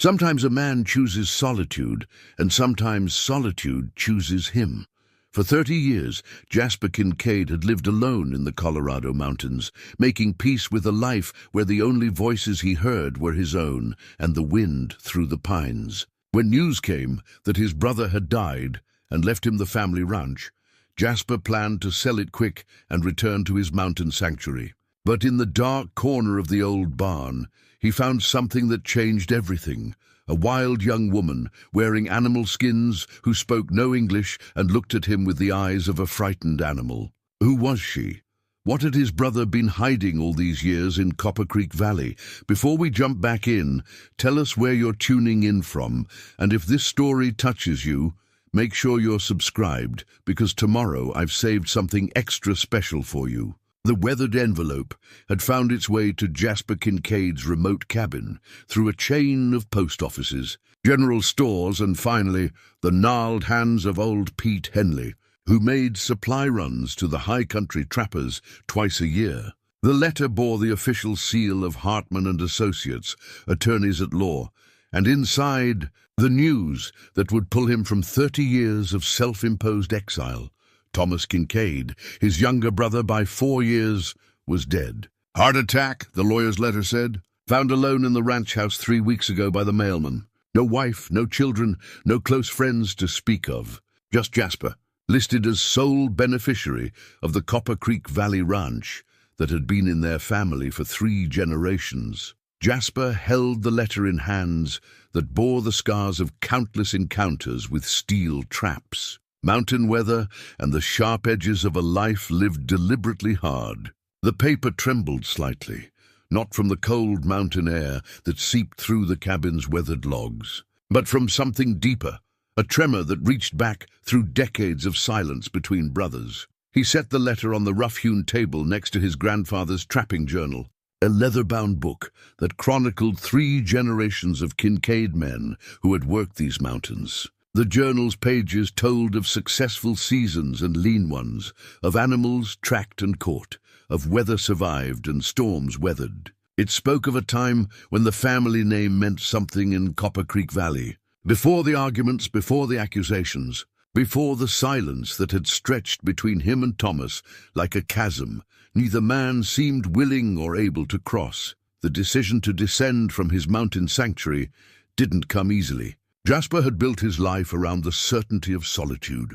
Sometimes a man chooses solitude, and sometimes solitude chooses him. For 30 years, Jasper Kincaid had lived alone in the Colorado mountains, making peace with a life where the only voices he heard were his own and the wind through the pines. When news came that his brother had died and left him the family ranch, Jasper planned to sell it quick and return to his mountain sanctuary. But in the dark corner of the old barn, he found something that changed everything. A wild young woman, wearing animal skins, who spoke no English and looked at him with the eyes of a frightened animal. Who was she? What had his brother been hiding all these years in Copper Creek Valley? Before we jump back in, tell us where you're tuning in from, and if this story touches you, make sure you're subscribed, because tomorrow I've saved something extra special for you. The weathered envelope had found its way to Jasper Kincaid's remote cabin through a chain of post offices, general stores, and finally the gnarled hands of old Pete Henley, who made supply runs to the high country trappers twice a year. The letter bore the official seal of Hartman and Associates, attorneys at law, and inside the news that would pull him from 30 years of self-imposed exile. Thomas Kincaid, his younger brother by 4 years, was dead. Heart attack, the lawyer's letter said. Found alone in the ranch house 3 weeks ago by the mailman. No wife, no children, no close friends to speak of. Just Jasper, listed as sole beneficiary of the Copper Creek Valley Ranch that had been in their family for 3 generations. Jasper held the letter in hands that bore the scars of countless encounters with steel traps. Mountain weather and the sharp edges of a life lived deliberately hard. The paper trembled slightly, not from the cold mountain air that seeped through the cabin's weathered logs, but from something deeper, a tremor that reached back through decades of silence between brothers. He set the letter on the rough-hewn table next to his grandfather's trapping journal, a leather-bound book that chronicled 3 generations of Kincaid men who had worked these mountains. The journal's pages told of successful seasons and lean ones, of animals tracked and caught, of weather survived and storms weathered. It spoke of a time when the family name meant something in Copper Creek Valley. Before the arguments, before the accusations, before the silence that had stretched between him and Thomas like a chasm, neither man seemed willing or able to cross. The decision to descend from his mountain sanctuary didn't come easily. Jasper had built his life around the certainty of solitude,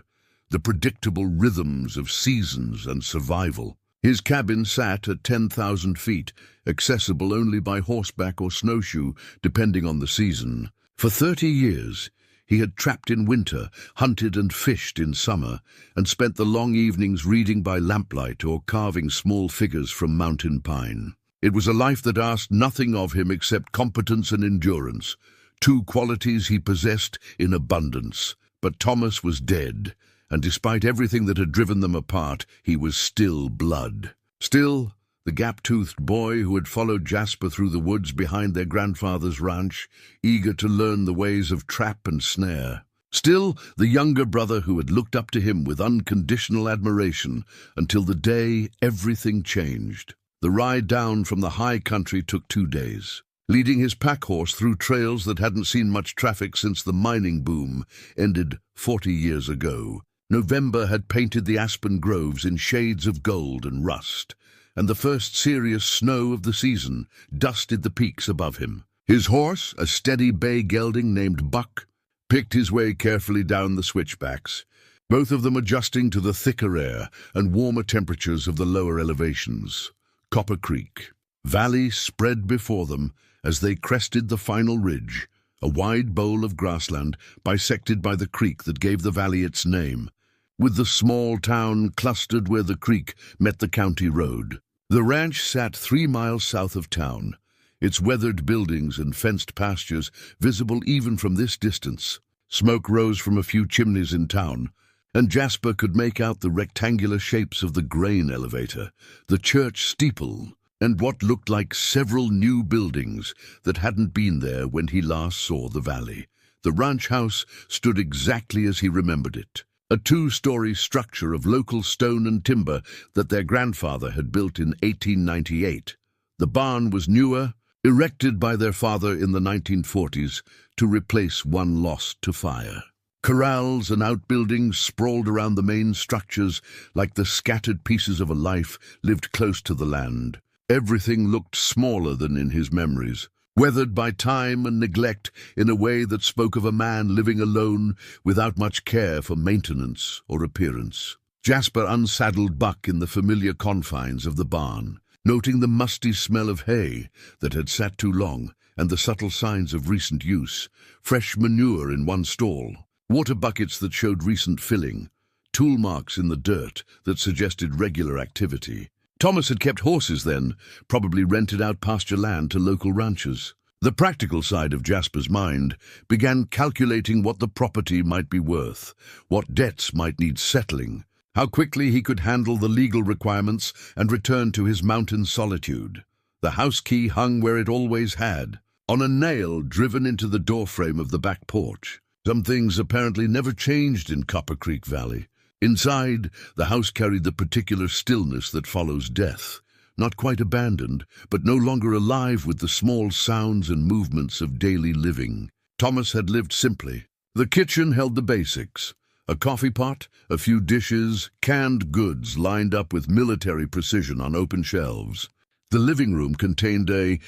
the predictable rhythms of seasons and survival. His cabin sat at 10,000 feet, accessible only by horseback or snowshoe, depending on the season. For 30 years, he had trapped in winter, hunted and fished in summer, and spent the long evenings reading by lamplight or carving small figures from mountain pine. It was a life that asked nothing of him except competence and endurance, 2 qualities he possessed in abundance. But Thomas was dead, and despite everything that had driven them apart, he was still blood. Still, the gap-toothed boy who had followed Jasper through the woods behind their grandfather's ranch, eager to learn the ways of trap and snare. Still, the younger brother who had looked up to him with unconditional admiration until the day everything changed. The ride down from the high country took 2 days. Leading his pack horse through trails that hadn't seen much traffic since the mining boom ended 40 years ago. November had painted the aspen groves in shades of gold and rust, and the first serious snow of the season dusted the peaks above him. His horse, a steady bay gelding named Buck, picked his way carefully down the switchbacks, both of them adjusting to the thicker air and warmer temperatures of the lower elevations. Copper Creek Valley spread before them as they crested the final ridge, a wide bowl of grassland bisected by the creek that gave the valley its name, with the small town clustered where the creek met the county road. The ranch sat 3 miles south of town, its weathered buildings and fenced pastures visible even from this distance. Smoke rose from a few chimneys in town, and Jasper could make out the rectangular shapes of the grain elevator, the church steeple, and what looked like several new buildings that hadn't been there when he last saw the valley. The ranch house stood exactly as he remembered it, a 2-story structure of local stone and timber that their grandfather had built in 1898. The barn was newer, erected by their father in the 1940s to replace one lost to fire. Corrals and outbuildings sprawled around the main structures like the scattered pieces of a life lived close to the land. Everything looked smaller than in his memories, weathered by time and neglect in a way that spoke of a man living alone without much care for maintenance or appearance. Jasper unsaddled Buck in the familiar confines of the barn, noting the musty smell of hay that had sat too long and the subtle signs of recent use: fresh manure in one stall, water buckets that showed recent filling, tool marks in the dirt that suggested regular activity. Thomas had kept horses then, probably rented out pasture land to local ranchers. The practical side of Jasper's mind began calculating what the property might be worth, what debts might need settling, how quickly he could handle the legal requirements and return to his mountain solitude. The house key hung where it always had, on a nail driven into the doorframe of the back porch. Some things apparently never changed in Copper Creek Valley. Inside, the house carried the particular stillness that follows death, not quite abandoned, but no longer alive with the small sounds and movements of daily living. Thomas had lived simply. The kitchen held the basics: a coffee pot, a few dishes, canned goods lined up with military precision on open shelves. The living room contained a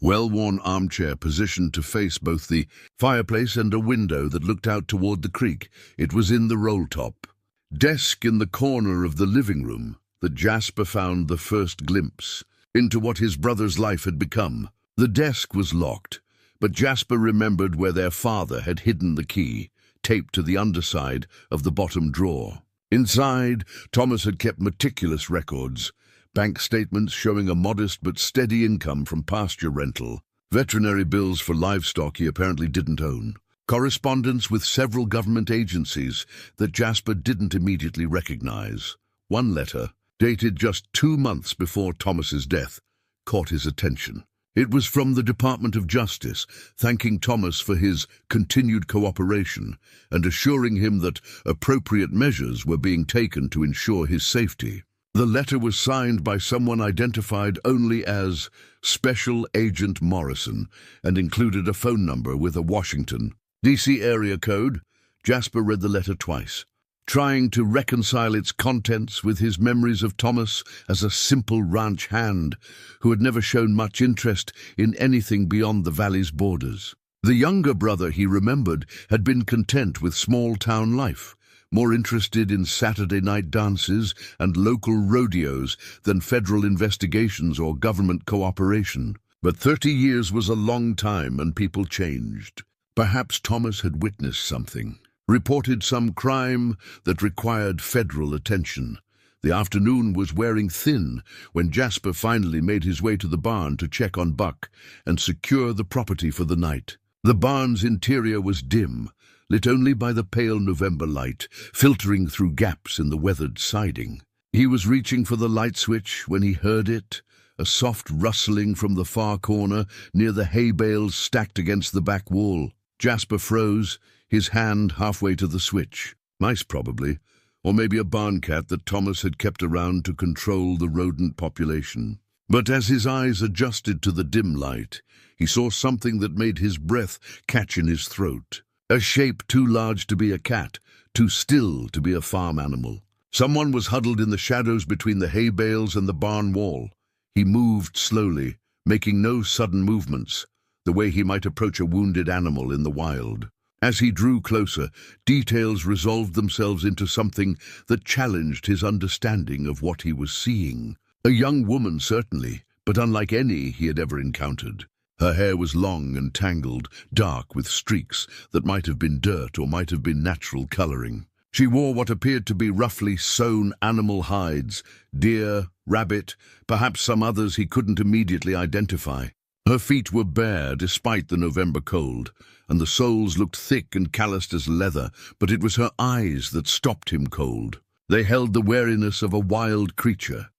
well-worn armchair positioned to face both the fireplace and a window that looked out toward the creek. It was in the roll-top desk in the corner of the living room that Jasper found the first glimpse into what his brother's life had become. The desk was locked, but Jasper remembered where their father had hidden the key, taped to the underside of the bottom drawer. Inside, Thomas had kept meticulous records: bank statements showing a modest but steady income from pasture rental, veterinary bills for livestock he apparently didn't own, correspondence with several government agencies that Jasper didn't immediately recognize. One letter, dated just 2 months before Thomas's death, caught his attention. It was from the Department of Justice, thanking Thomas for his continued cooperation and assuring him that appropriate measures were being taken to ensure his safety. The letter was signed by someone identified only as Special Agent Morrison and included a phone number with a Washington, D.C. area code. Jasper read the letter twice, trying to reconcile its contents with his memories of Thomas as a simple ranch hand who had never shown much interest in anything beyond the valley's borders. The younger brother, he remembered, had been content with small-town life, more interested in Saturday night dances and local rodeos than federal investigations or government cooperation. But 30 years was a long time, and people changed. Perhaps Thomas had witnessed something, reported some crime that required federal attention. The afternoon was wearing thin when Jasper finally made his way to the barn to check on Buck and secure the property for the night. The barn's interior was dim, lit only by the pale November light filtering through gaps in the weathered siding. He was reaching for the light switch when he heard it, a soft rustling from the far corner near the hay bales stacked against the back wall. Jasper froze, his hand halfway to the switch. Mice probably, or maybe a barn cat that Thomas had kept around to control the rodent population. But as his eyes adjusted to the dim light, he saw something that made his breath catch in his throat. A shape too large to be a cat, too still to be a farm animal. Someone was huddled in the shadows between the hay bales and the barn wall. He moved slowly, making no sudden movements, the way he might approach a wounded animal in the wild. As he drew closer, details resolved themselves into something that challenged his understanding of what he was seeing. A young woman, certainly, but unlike any he had ever encountered. Her hair was long and tangled, dark with streaks that might have been dirt or might have been natural coloring. She wore what appeared to be roughly sewn animal hides: deer, rabbit, perhaps some others he couldn't immediately identify. Her feet were bare despite the November cold, and the soles looked thick and calloused as leather, but it was her eyes that stopped him cold. They held the wariness of a wild creature,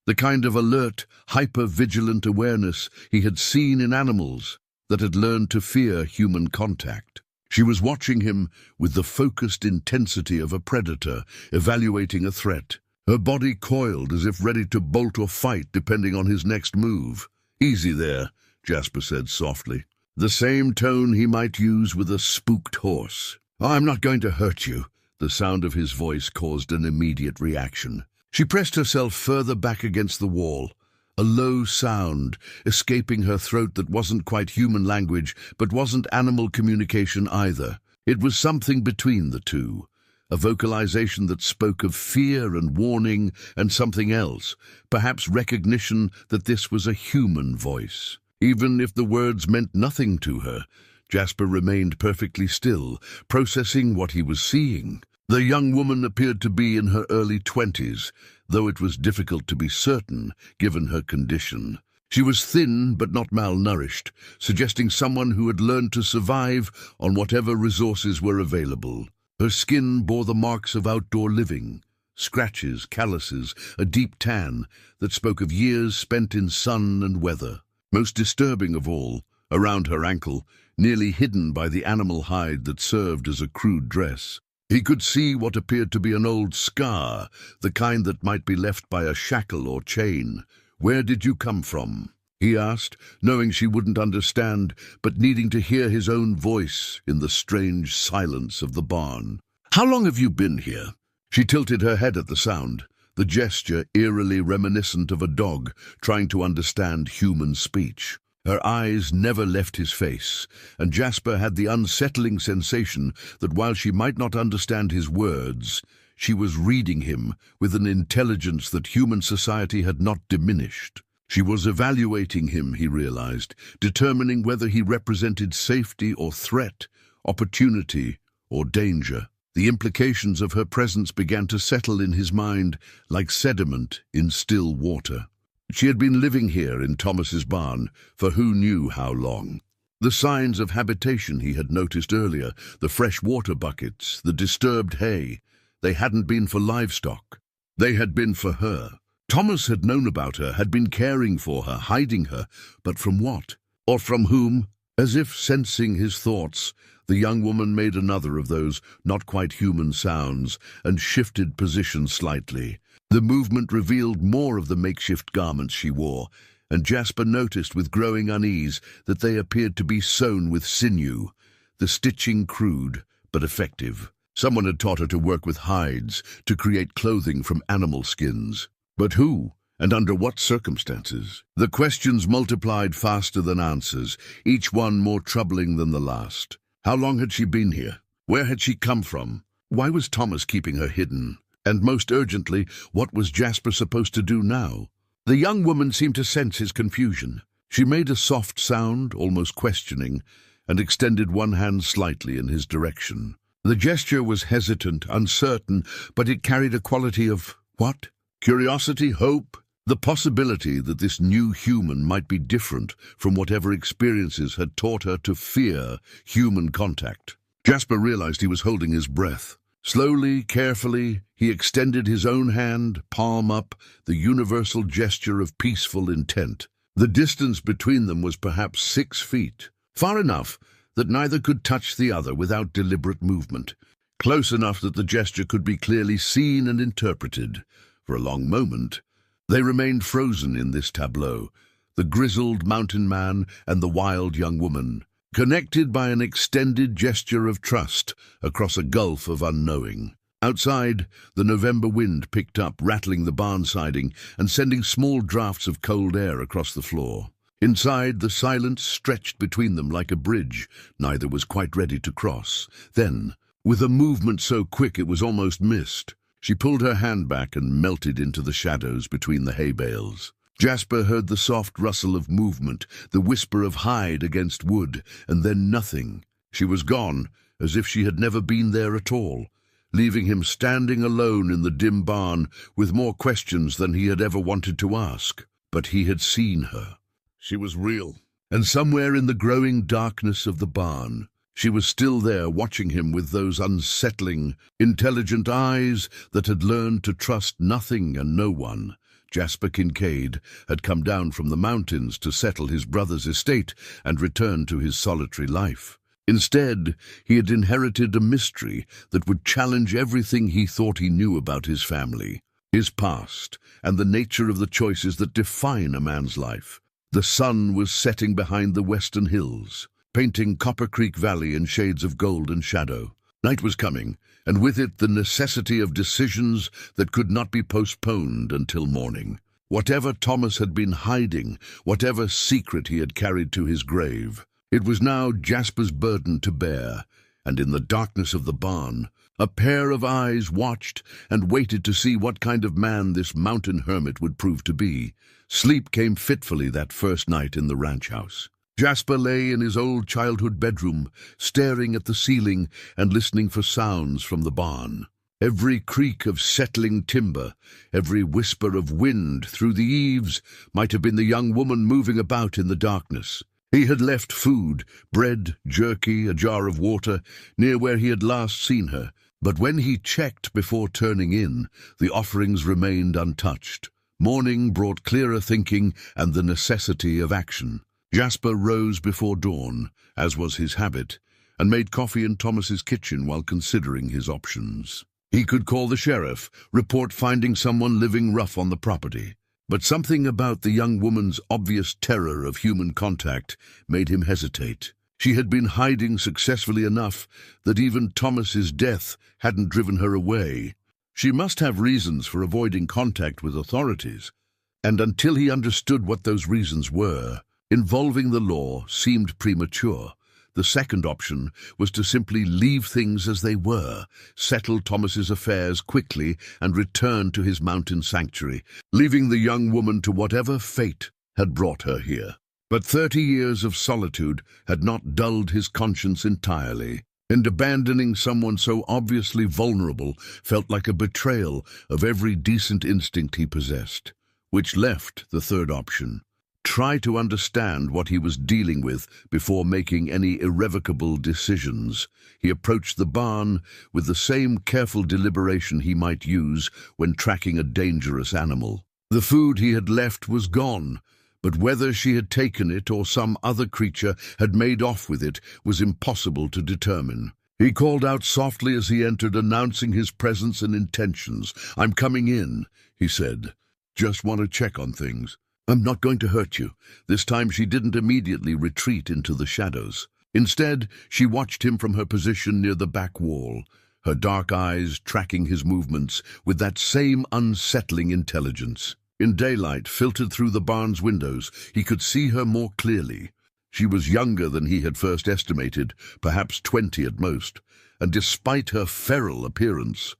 the kind of alert, hyper-vigilant awareness he had seen in animals that had learned to fear human contact. She was watching him with the focused intensity of a predator evaluating a threat. Her body coiled as if ready to bolt or fight depending on his next move. "Easy there," Jasper said softly. The same tone he might use with a spooked horse. I'm not going to hurt you. The sound of his voice caused an immediate reaction. She pressed herself further back against the wall, a low sound escaping her throat that wasn't quite human language, but wasn't animal communication either. It was something between the two, a vocalization that spoke of fear and warning and something else, perhaps recognition that this was a human voice. Even if the words meant nothing to her, Jasper remained perfectly still, processing what he was seeing. The young woman appeared to be in her early 20s, though it was difficult to be certain, given her condition. She was thin but not malnourished, suggesting someone who had learned to survive on whatever resources were available. Her skin bore the marks of outdoor living, scratches, calluses, a deep tan that spoke of years spent in sun and weather. Most disturbing of all, around her ankle, nearly hidden by the animal hide that served as a crude dress, he could see what appeared to be an old scar, the kind that might be left by a shackle or chain. "Where did you come from?" he asked, knowing she wouldn't understand, but needing to hear his own voice in the strange silence of the barn. "How long have you been here?" She tilted her head at the sound, the gesture eerily reminiscent of a dog trying to understand human speech. Her eyes never left his face, and Jasper had the unsettling sensation that while she might not understand his words, she was reading him with an intelligence that human society had not diminished. She was evaluating him, he realized, determining whether he represented safety or threat, opportunity or danger. The implications of her presence began to settle in his mind like sediment in still water. She had been living here in Thomas's barn for who knew how long. The signs of habitation he had noticed earlier, the fresh water buckets, the disturbed hay, they hadn't been for livestock. They had been for her. Thomas had known about her, had been caring for her, hiding her, but from what? Or from whom? As if sensing his thoughts, the young woman made another of those not quite human sounds and shifted position slightly. The movement revealed more of the makeshift garments she wore, and Jasper noticed with growing unease that they appeared to be sewn with sinew, the stitching crude but effective. Someone had taught her to work with hides, to create clothing from animal skins. But who, and under what circumstances? The questions multiplied faster than answers, each one more troubling than the last. How long had she been here? Where had she come from? Why was Thomas keeping her hidden? And most urgently, what was Jasper supposed to do now? The young woman seemed to sense his confusion. She made a soft sound, almost questioning, and extended one hand slightly in his direction. The gesture was hesitant, uncertain, but it carried a quality of what? Curiosity, hope, the possibility that this new human might be different from whatever experiences had taught her to fear human contact. Jasper realized he was holding his breath. Slowly, carefully, he extended his own hand, palm up, the universal gesture of peaceful intent. The distance between them was perhaps 6 feet, far enough that neither could touch the other without deliberate movement, close enough that the gesture could be clearly seen and interpreted. For a long moment, they remained frozen in this tableau, the grizzled mountain man and the wild young woman, connected by an extended gesture of trust across a gulf of unknowing. Outside, the November wind picked up, rattling the barn siding and sending small drafts of cold air across the floor. Inside, the silence stretched between them like a bridge neither was quite ready to cross. Then, with a movement so quick it was almost missed, she pulled her hand back and melted into the shadows between the hay bales. Jasper heard the soft rustle of movement, the whisper of hide against wood, and then nothing. She was gone, as if she had never been there at all, leaving him standing alone in the dim barn with more questions than he had ever wanted to ask. But he had seen her. She was real, and somewhere in the growing darkness of the barn, she was still there watching him with those unsettling, intelligent eyes that had learned to trust nothing and no one. Jasper Kincaid had come down from the mountains to settle his brother's estate and return to his solitary life. Instead, he had inherited a mystery that would challenge everything he thought he knew about his family, his past, and the nature of the choices that define a man's life. The sun was setting behind the western hills, painting Copper Creek Valley in shades of gold and shadow. Night was coming, and with it the necessity of decisions that could not be postponed until morning. Whatever Thomas had been hiding, whatever secret he had carried to his grave, it was now Jasper's burden to bear, and in the darkness of the barn, a pair of eyes watched and waited to see what kind of man this mountain hermit would prove to be. Sleep came fitfully that first night in the ranch house. Jasper lay in his old childhood bedroom, staring at the ceiling and listening for sounds from the barn. Every creak of settling timber, every whisper of wind through the eaves might have been the young woman moving about in the darkness. He had left food, bread, jerky, a jar of water, near where he had last seen her, but when he checked before turning in, the offerings remained untouched. Morning brought clearer thinking and the necessity of action. Jasper rose before dawn, as was his habit, and made coffee in Thomas's kitchen while considering his options. He could call the sheriff, report finding someone living rough on the property. But something about the young woman's obvious terror of human contact made him hesitate. She had been hiding successfully enough that even Thomas's death hadn't driven her away. She must have reasons for avoiding contact with authorities, and until he understood what those reasons were, involving the law seemed premature. The second option was to simply leave things as they were, settle Thomas's affairs quickly, and return to his mountain sanctuary, leaving the young woman to whatever fate had brought her here. But 30 years of solitude had not dulled his conscience entirely, and abandoning someone so obviously vulnerable felt like a betrayal of every decent instinct he possessed, which left the third option. Try to understand what he was dealing with before making any irrevocable decisions. He approached the barn with the same careful deliberation he might use when tracking a dangerous animal. The food he had left was gone, but whether she had taken it or some other creature had made off with it was impossible to determine. He called out softly as he entered, announcing his presence and intentions. "I'm coming in," he said. "Just want to check on things. I'm not going to hurt you." This time she didn't immediately retreat into the shadows. Instead, she watched him from her position near the back wall, her dark eyes tracking his movements with that same unsettling intelligence. In daylight, filtered through the barn's windows, he could see her more clearly. She was younger than he had first estimated, perhaps 20 at most, and despite her feral appearance,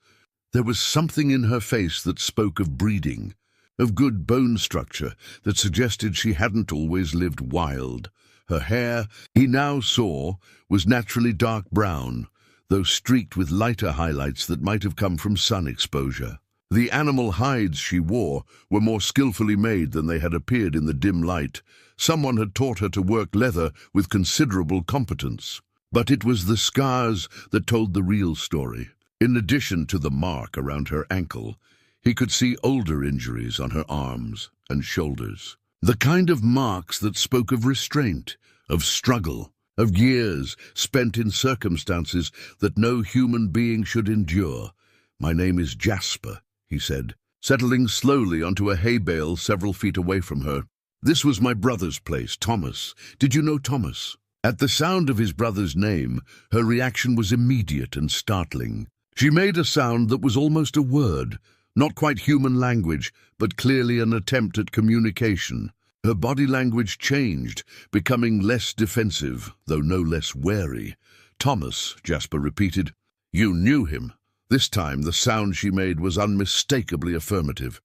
there was something in her face that spoke of breeding, of good bone structure that suggested she hadn't always lived wild. Her hair, he now saw, was naturally dark brown, though streaked with lighter highlights that might have come from sun exposure. The animal hides she wore were more skillfully made than they had appeared in the dim light. Someone had taught her to work leather with considerable competence. But it was the scars that told the real story. In addition to the mark around her ankle, he could see older injuries on her arms and shoulders. The kind of marks that spoke of restraint, of struggle, of years spent in circumstances that no human being should endure. "My name is Jasper," he said, settling slowly onto a hay bale several feet away from her. "This was my brother's place, Thomas. Did you know Thomas?" At the sound of his brother's name, her reaction was immediate and startling. She made a sound that was almost a word, not quite human language, but clearly an attempt at communication. Her body language changed, becoming less defensive, though no less wary. "Thomas," Jasper repeated. "You knew him." This time the sound she made was unmistakably affirmative.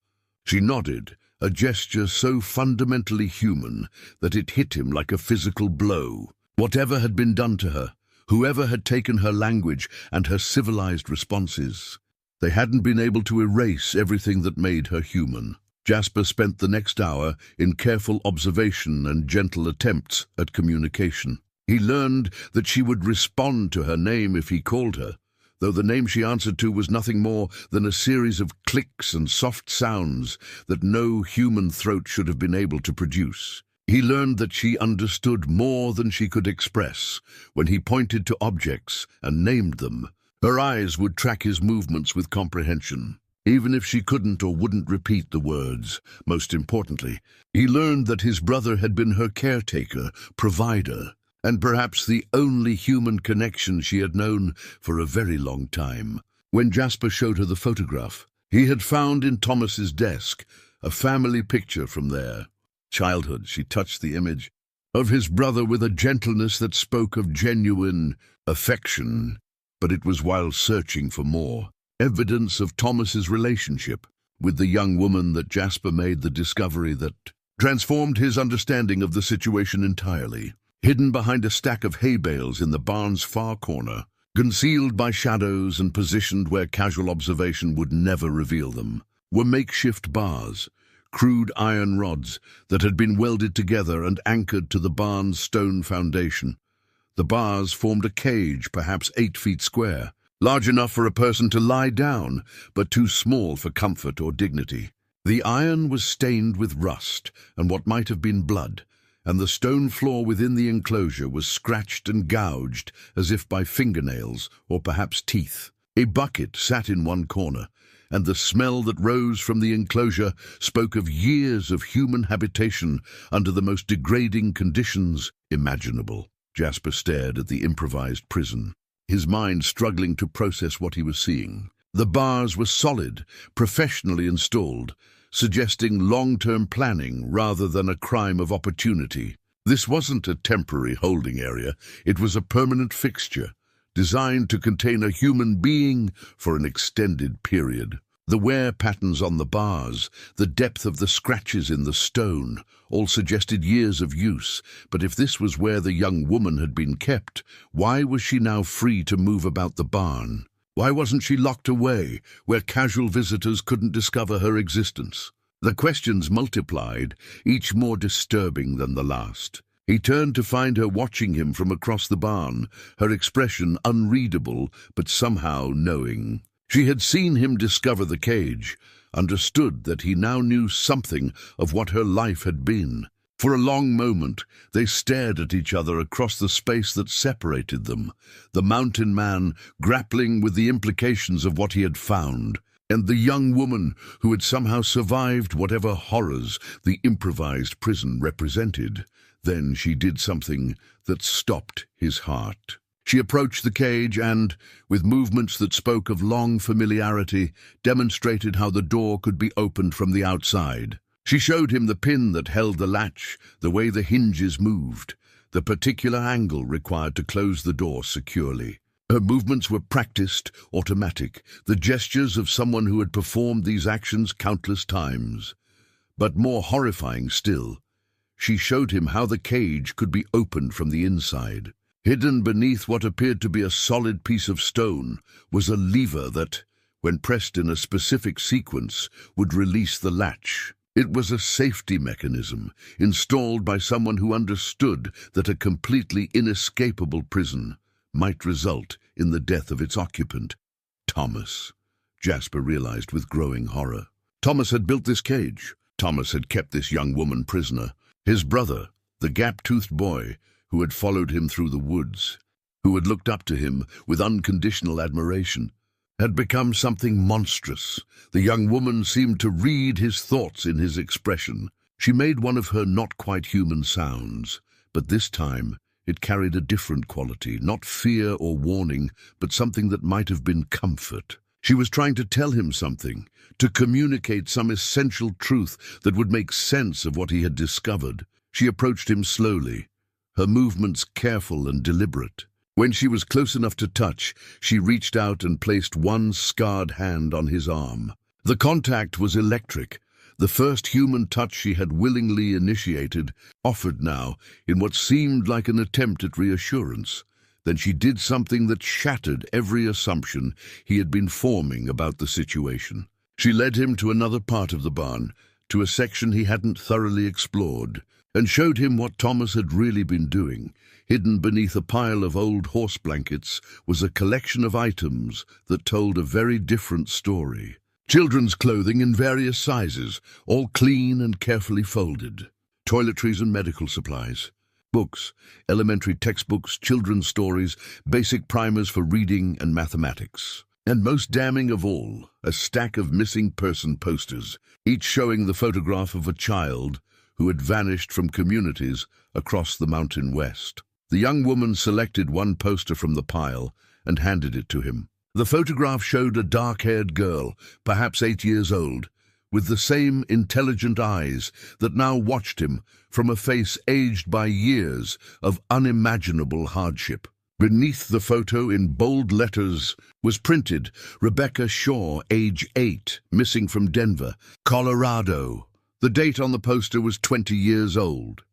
She nodded, a gesture so fundamentally human that it hit him like a physical blow. Whatever had been done to her, whoever had taken her language and her civilized responses, they hadn't been able to erase everything that made her human. Jasper spent the next hour in careful observation and gentle attempts at communication. He learned that she would respond to her name if he called her, though the name she answered to was nothing more than a series of clicks and soft sounds that no human throat should have been able to produce. He learned that she understood more than she could express when he pointed to objects and named them. Her eyes would track his movements with comprehension. even if she couldn't or wouldn't repeat the words. Most importantly, he learned that his brother had been her caretaker, provider, and perhaps the only human connection she had known for a very long time. When Jasper showed her the photograph he had found in Thomas's desk, a family picture from their childhood, she touched the image of his brother with a gentleness that spoke of genuine affection. But it was while searching for more evidence of Thomas's relationship with the young woman that Jasper made the discovery that transformed his understanding of the situation entirely. Hidden behind a stack of hay bales in the barn's far corner, concealed by shadows and positioned where casual observation would never reveal them, were makeshift bars, crude iron rods that had been welded together and anchored to the barn's stone foundation. The bars formed a cage, perhaps 8 feet square, large enough for a person to lie down, but too small for comfort or dignity. The iron was stained with rust and what might have been blood, and the stone floor within the enclosure was scratched and gouged as if by fingernails or perhaps teeth. A bucket sat in one corner, and the smell that rose from the enclosure spoke of years of human habitation under the most degrading conditions imaginable. Jasper stared at the improvised prison, his mind struggling to process what he was seeing. The bars were solid, professionally installed, suggesting long-term planning rather than a crime of opportunity. This wasn't a temporary holding area, it was a permanent fixture, designed to contain a human being for an extended period. The wear patterns on the bars, the depth of the scratches in the stone, all suggested years of use. But if this was where the young woman had been kept, why was she now free to move about the barn? Why wasn't she locked away, where casual visitors couldn't discover her existence? The questions multiplied, each more disturbing than the last. He turned to find her watching him from across the barn, her expression unreadable but somehow knowing. She had seen him discover the cage, understood that he now knew something of what her life had been. For a long moment, they stared at each other across the space that separated them, the mountain man grappling with the implications of what he had found, and the young woman who had somehow survived whatever horrors the improvised prison represented. Then she did something that stopped his heart. She approached the cage and, with movements that spoke of long familiarity, demonstrated how the door could be opened from the outside. She showed him the pin that held the latch, the way the hinges moved, the particular angle required to close the door securely. Her movements were practiced, automatic, the gestures of someone who had performed these actions countless times. But more horrifying still, she showed him how the cage could be opened from the inside. Hidden beneath what appeared to be a solid piece of stone was a lever that, when pressed in a specific sequence, would release the latch. It was a safety mechanism, installed by someone who understood that a completely inescapable prison might result in the death of its occupant. Thomas, Jasper realized with growing horror. Thomas had built this cage. Thomas had kept this young woman prisoner. His brother, the gap-toothed boy, who had followed him through the woods, who had looked up to him with unconditional admiration, had become something monstrous. The young woman seemed to read his thoughts in his expression. She made one of her not-quite-human sounds, but this time it carried a different quality, not fear or warning, but something that might have been comfort. She was trying to tell him something, to communicate some essential truth that would make sense of what he had discovered. She approached him slowly, her movements careful and deliberate. When she was close enough to touch, she reached out and placed one scarred hand on his arm. The contact was electric, the first human touch she had willingly initiated, offered now in what seemed like an attempt at reassurance. Then she did something that shattered every assumption he had been forming about the situation. She led him to another part of the barn, to a section he hadn't thoroughly explored, and showed him what Thomas had really been doing. Hidden beneath a pile of old horse blankets was a collection of items that told a very different story. Children's clothing in various sizes, all clean and carefully folded. Toiletries and medical supplies. Books, elementary textbooks, children's stories, basic primers for reading and mathematics. And most damning of all, a stack of missing person posters, each showing the photograph of a child who had vanished from communities across the Mountain West. The young woman selected one poster from the pile and handed it to him. The photograph showed a dark-haired girl, perhaps 8 years old, with the same intelligent eyes that now watched him from a face aged by years of unimaginable hardship. Beneath the photo, in bold letters, was printed, Rebecca Shaw, age 8, missing from Denver, Colorado. The date on the poster was 20 years old.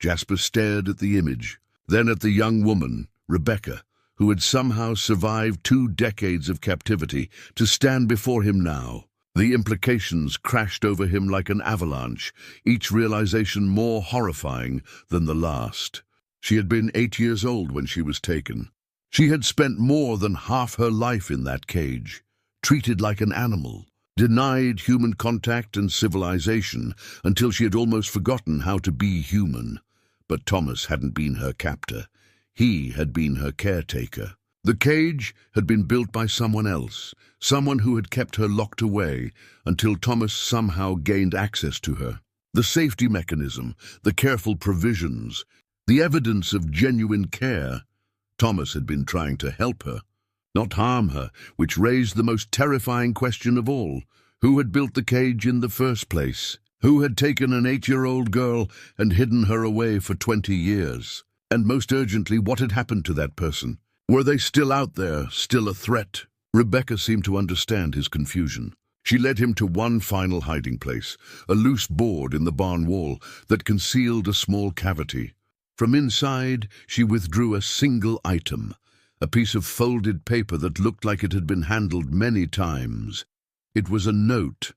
Jasper stared at the image, then at the young woman, Rebecca, who had somehow survived 2 decades of captivity, to stand before him now. The implications crashed over him like an avalanche, each realization more horrifying than the last. She had been 8 years old when she was taken. She had spent more than half her life in that cage, treated like an animal, denied human contact and civilization until she had almost forgotten how to be human. But Thomas hadn't been her captor. He had been her caretaker. The cage had been built by someone else, someone who had kept her locked away until Thomas somehow gained access to her. The safety mechanism, the careful provisions, the evidence of genuine care. Thomas had been trying to help her, not harm her, which raised the most terrifying question of all. Who had built the cage in the first place? Who had taken an 8-year-old girl and hidden her away for 20 years? And most urgently, what had happened to that person? Were they still out there, still a threat? Rebecca seemed to understand his confusion. She led him to one final hiding place, a loose board in the barn wall that concealed a small cavity. From inside, she withdrew a single item, a piece of folded paper that looked like it had been handled many times. It was a note,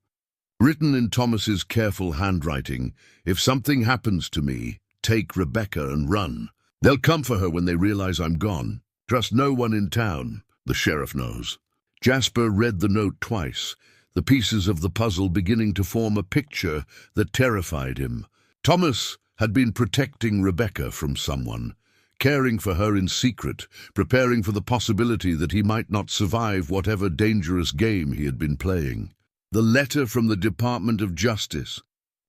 written in Thomas's careful handwriting. If something happens to me, take Rebecca and run. They'll come for her when they realize I'm gone. Trust no one in town. The sheriff knows. Jasper read the note twice, the pieces of the puzzle beginning to form a picture that terrified him. Thomas had been protecting Rebecca from someone, caring for her in secret, preparing for the possibility that he might not survive whatever dangerous game he had been playing. The letter from the Department of Justice,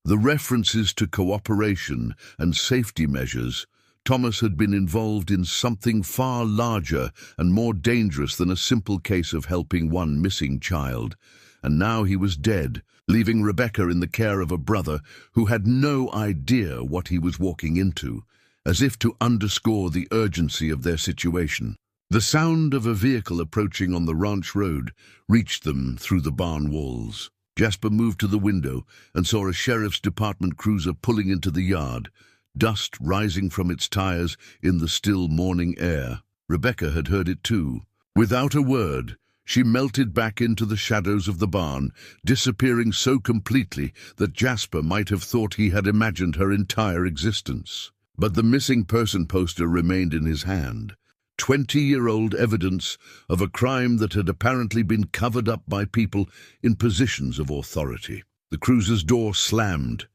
the references to cooperation and safety measures. Thomas had been involved in something far larger and more dangerous than a simple case of helping one missing child. And now he was dead, leaving Rebecca in the care of a brother who had no idea what he was walking into, as if to underscore the urgency of their situation. The sound of a vehicle approaching on the ranch road reached them through the barn walls. Jasper moved to the window and saw a sheriff's department cruiser pulling into the yard, dust rising from its tires in the still morning air. Rebecca had heard it too. Without a word, she melted back into the shadows of the barn, disappearing so completely that Jasper might have thought he had imagined her entire existence. But the missing person poster remained in his hand. 20-year-old evidence of a crime that had apparently been covered up by people in positions of authority. The cruiser's door slammed,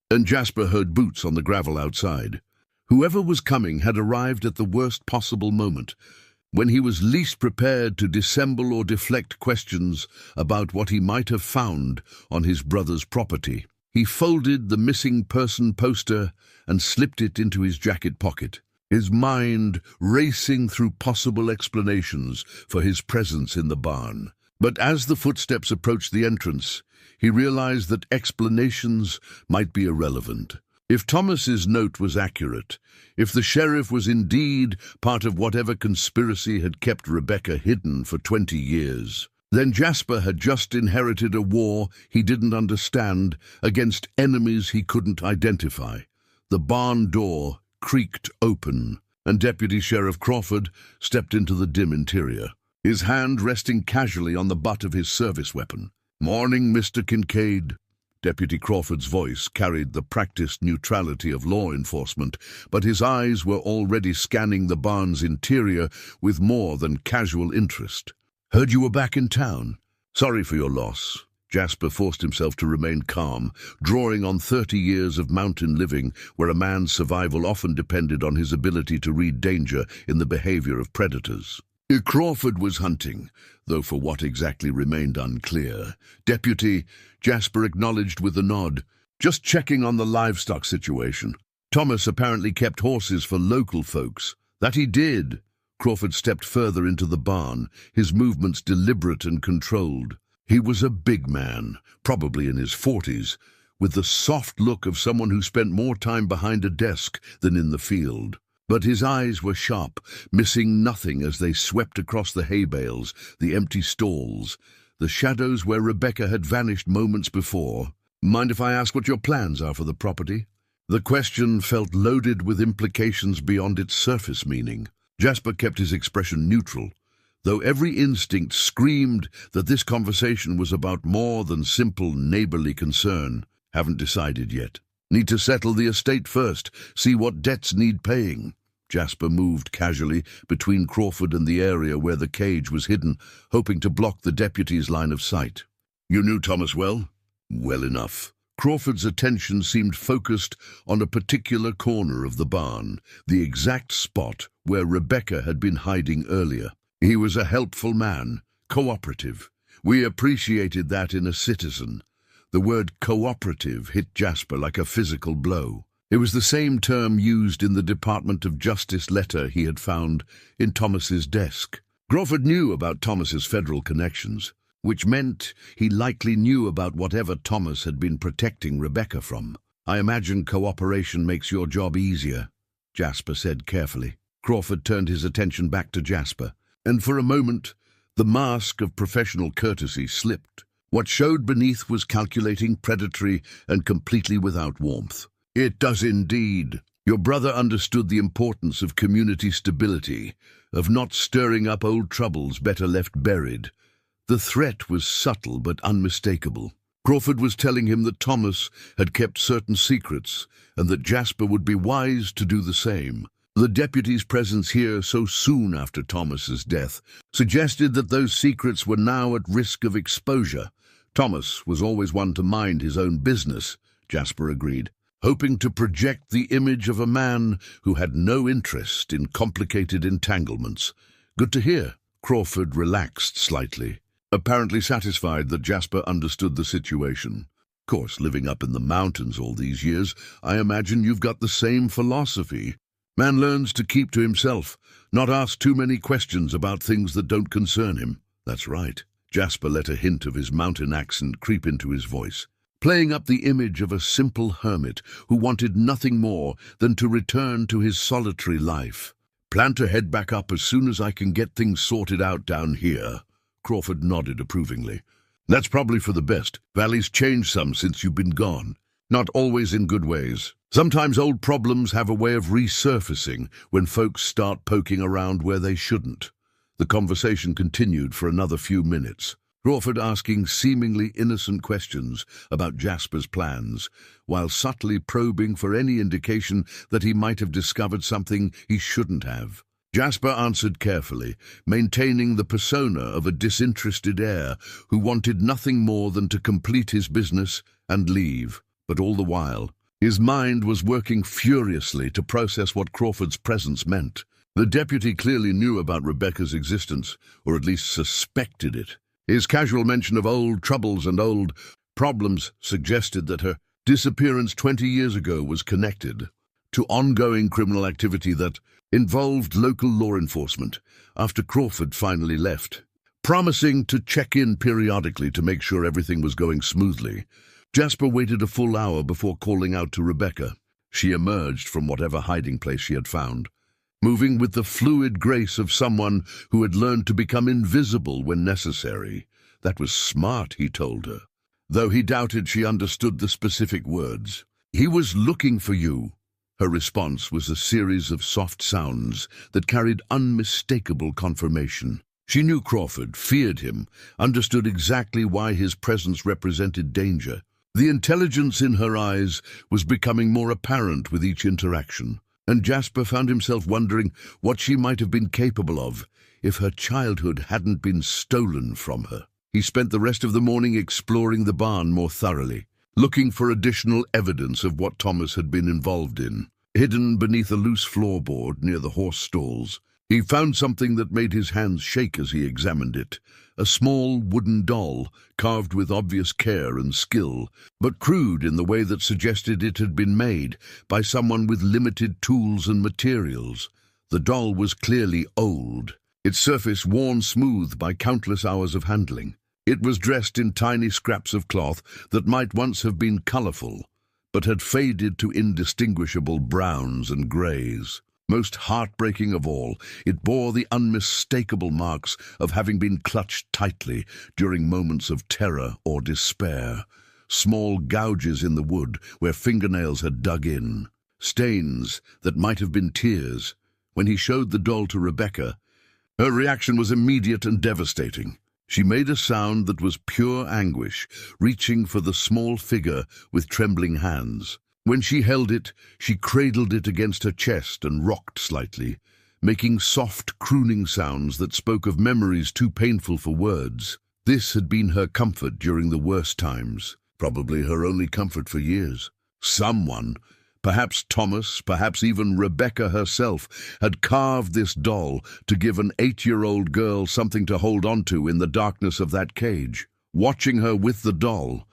and Jasper heard boots on the gravel outside. Whoever was coming had arrived at the worst possible moment, when he was least prepared to dissemble or deflect questions about what he might have found on his brother's property. He folded the missing person poster and slipped it into his jacket pocket, his mind racing through possible explanations for his presence in the barn. But as the footsteps approached the entrance, he realized that explanations might be irrelevant. If Thomas's note was accurate, if the sheriff was indeed part of whatever conspiracy had kept Rebecca hidden for 20 years, then Jasper had just inherited a war he didn't understand against enemies he couldn't identify. The barn door creaked open, and Deputy Sheriff Crawford stepped into the dim interior, his hand resting casually on the butt of his service weapon. "Morning, Mr. Kincaid." Deputy Crawford's voice carried the practiced neutrality of law enforcement, but his eyes were already scanning the barn's interior with more than casual interest. "Heard you were back in town. Sorry for your loss." Jasper forced himself to remain calm, drawing on 30 years of mountain living where a man's survival often depended on his ability to read danger in the behavior of predators. Crawford was hunting, though for what exactly remained unclear. Deputy Jasper acknowledged with a nod. Just checking on the livestock situation. Thomas apparently kept horses for local folks. That he did. Crawford stepped further into the barn, his movements deliberate and controlled. He was a big man, probably in his 40s, with the soft look of someone who spent more time behind a desk than in the field. But his eyes were sharp, missing nothing as they swept across the hay bales, the empty stalls, the shadows where Rebecca had vanished moments before. "Mind if I ask what your plans are for the property?" The question felt loaded with implications beyond its surface meaning. Jasper kept his expression neutral, though every instinct screamed that this conversation was about more than simple neighborly concern. "Haven't decided yet. Need to settle the estate first, see what debts need paying." Jasper moved casually between Crawford and the area where the cage was hidden, hoping to block the deputy's line of sight. "You knew Thomas well?" "Well enough." Crawford's attention seemed focused on a particular corner of the barn, the exact spot where Rebecca had been hiding earlier. He was a helpful man, cooperative. We appreciated that in a citizen. The word cooperative hit Jasper like a physical blow. It was the same term used in the Department of Justice letter he had found in Thomas's desk. Crawford knew about Thomas's federal connections, which meant he likely knew about whatever Thomas had been protecting Rebecca from. "I imagine cooperation makes your job easier," Jasper said carefully. Crawford turned his attention back to Jasper, and for a moment the mask of professional courtesy slipped. What showed beneath was calculating, predatory, and completely without warmth. "It does indeed. Your brother understood the importance of community stability, of not stirring up old troubles better left buried." The threat was subtle but unmistakable. Crawford was telling him that Thomas had kept certain secrets, and that Jasper would be wise to do the same. The deputy's presence here so soon after Thomas's death suggested that those secrets were now at risk of exposure. Thomas was always one to mind his own business, Jasper agreed, hoping to project the image of a man who had no interest in complicated entanglements. "Good to hear." Crawford relaxed slightly, apparently satisfied that Jasper understood the situation. "Of course, living up in the mountains all these years, I imagine you've got the same philosophy. Man learns to keep to himself, not ask too many questions about things that don't concern him." "That's right." Jasper let a hint of his mountain accent creep into his voice, playing up the image of a simple hermit who wanted nothing more than to return to his solitary life. "Plan to head back up as soon as I can get things sorted out down here." Crawford nodded approvingly. "That's probably for the best. Valley's changed some since you've been gone. Not always in good ways. Sometimes old problems have a way of resurfacing when folks start poking around where they shouldn't." The conversation continued for another few minutes, Crawford asking seemingly innocent questions about Jasper's plans, while subtly probing for any indication that he might have discovered something he shouldn't have. Jasper answered carefully, maintaining the persona of a disinterested heir who wanted nothing more than to complete his business and leave. But all the while, his mind was working furiously to process what Crawford's presence meant. The deputy clearly knew about Rebecca's existence, or at least suspected it. His casual mention of old troubles and old problems suggested that her disappearance 20 years ago was connected to ongoing criminal activity that involved local law enforcement after Crawford finally left. Promising to check in periodically to make sure everything was going smoothly, Jasper waited a full hour before calling out to Rebecca. She emerged from whatever hiding place she had found, moving with the fluid grace of someone who had learned to become invisible when necessary. That was smart, he told her, though he doubted she understood the specific words. "He was looking for you." Her response was a series of soft sounds that carried unmistakable confirmation. She knew Crawford, feared him, understood exactly why his presence represented danger. The intelligence in her eyes was becoming more apparent with each interaction, and Jasper found himself wondering what she might have been capable of if her childhood hadn't been stolen from her. He spent the rest of the morning exploring the barn more thoroughly, looking for additional evidence of what Thomas had been involved in. Hidden beneath a loose floorboard near the horse stalls, He found something that made his hands shake as he examined it. A small wooden doll, carved with obvious care and skill, but crude in the way that suggested it had been made by someone with limited tools and materials. The doll was clearly old, its surface worn smooth by countless hours of handling. It was dressed in tiny scraps of cloth that might once have been colorful, but had faded to indistinguishable browns and grays. Most heartbreaking of all, it bore the unmistakable marks of having been clutched tightly during moments of terror or despair. Small gouges in the wood where fingernails had dug in. Stains that might have been tears. When he showed the doll to Rebecca, her reaction was immediate and devastating. She made a sound that was pure anguish, reaching for the small figure with trembling hands. When she held it, she cradled it against her chest and rocked slightly, making soft, crooning sounds that spoke of memories too painful for words. This had been her comfort during the worst times, probably her only comfort for years. Someone, perhaps Thomas, perhaps even Rebecca herself, had carved this doll to give an 8-year-old girl something to hold on to in the darkness of that cage. Watching her with the doll,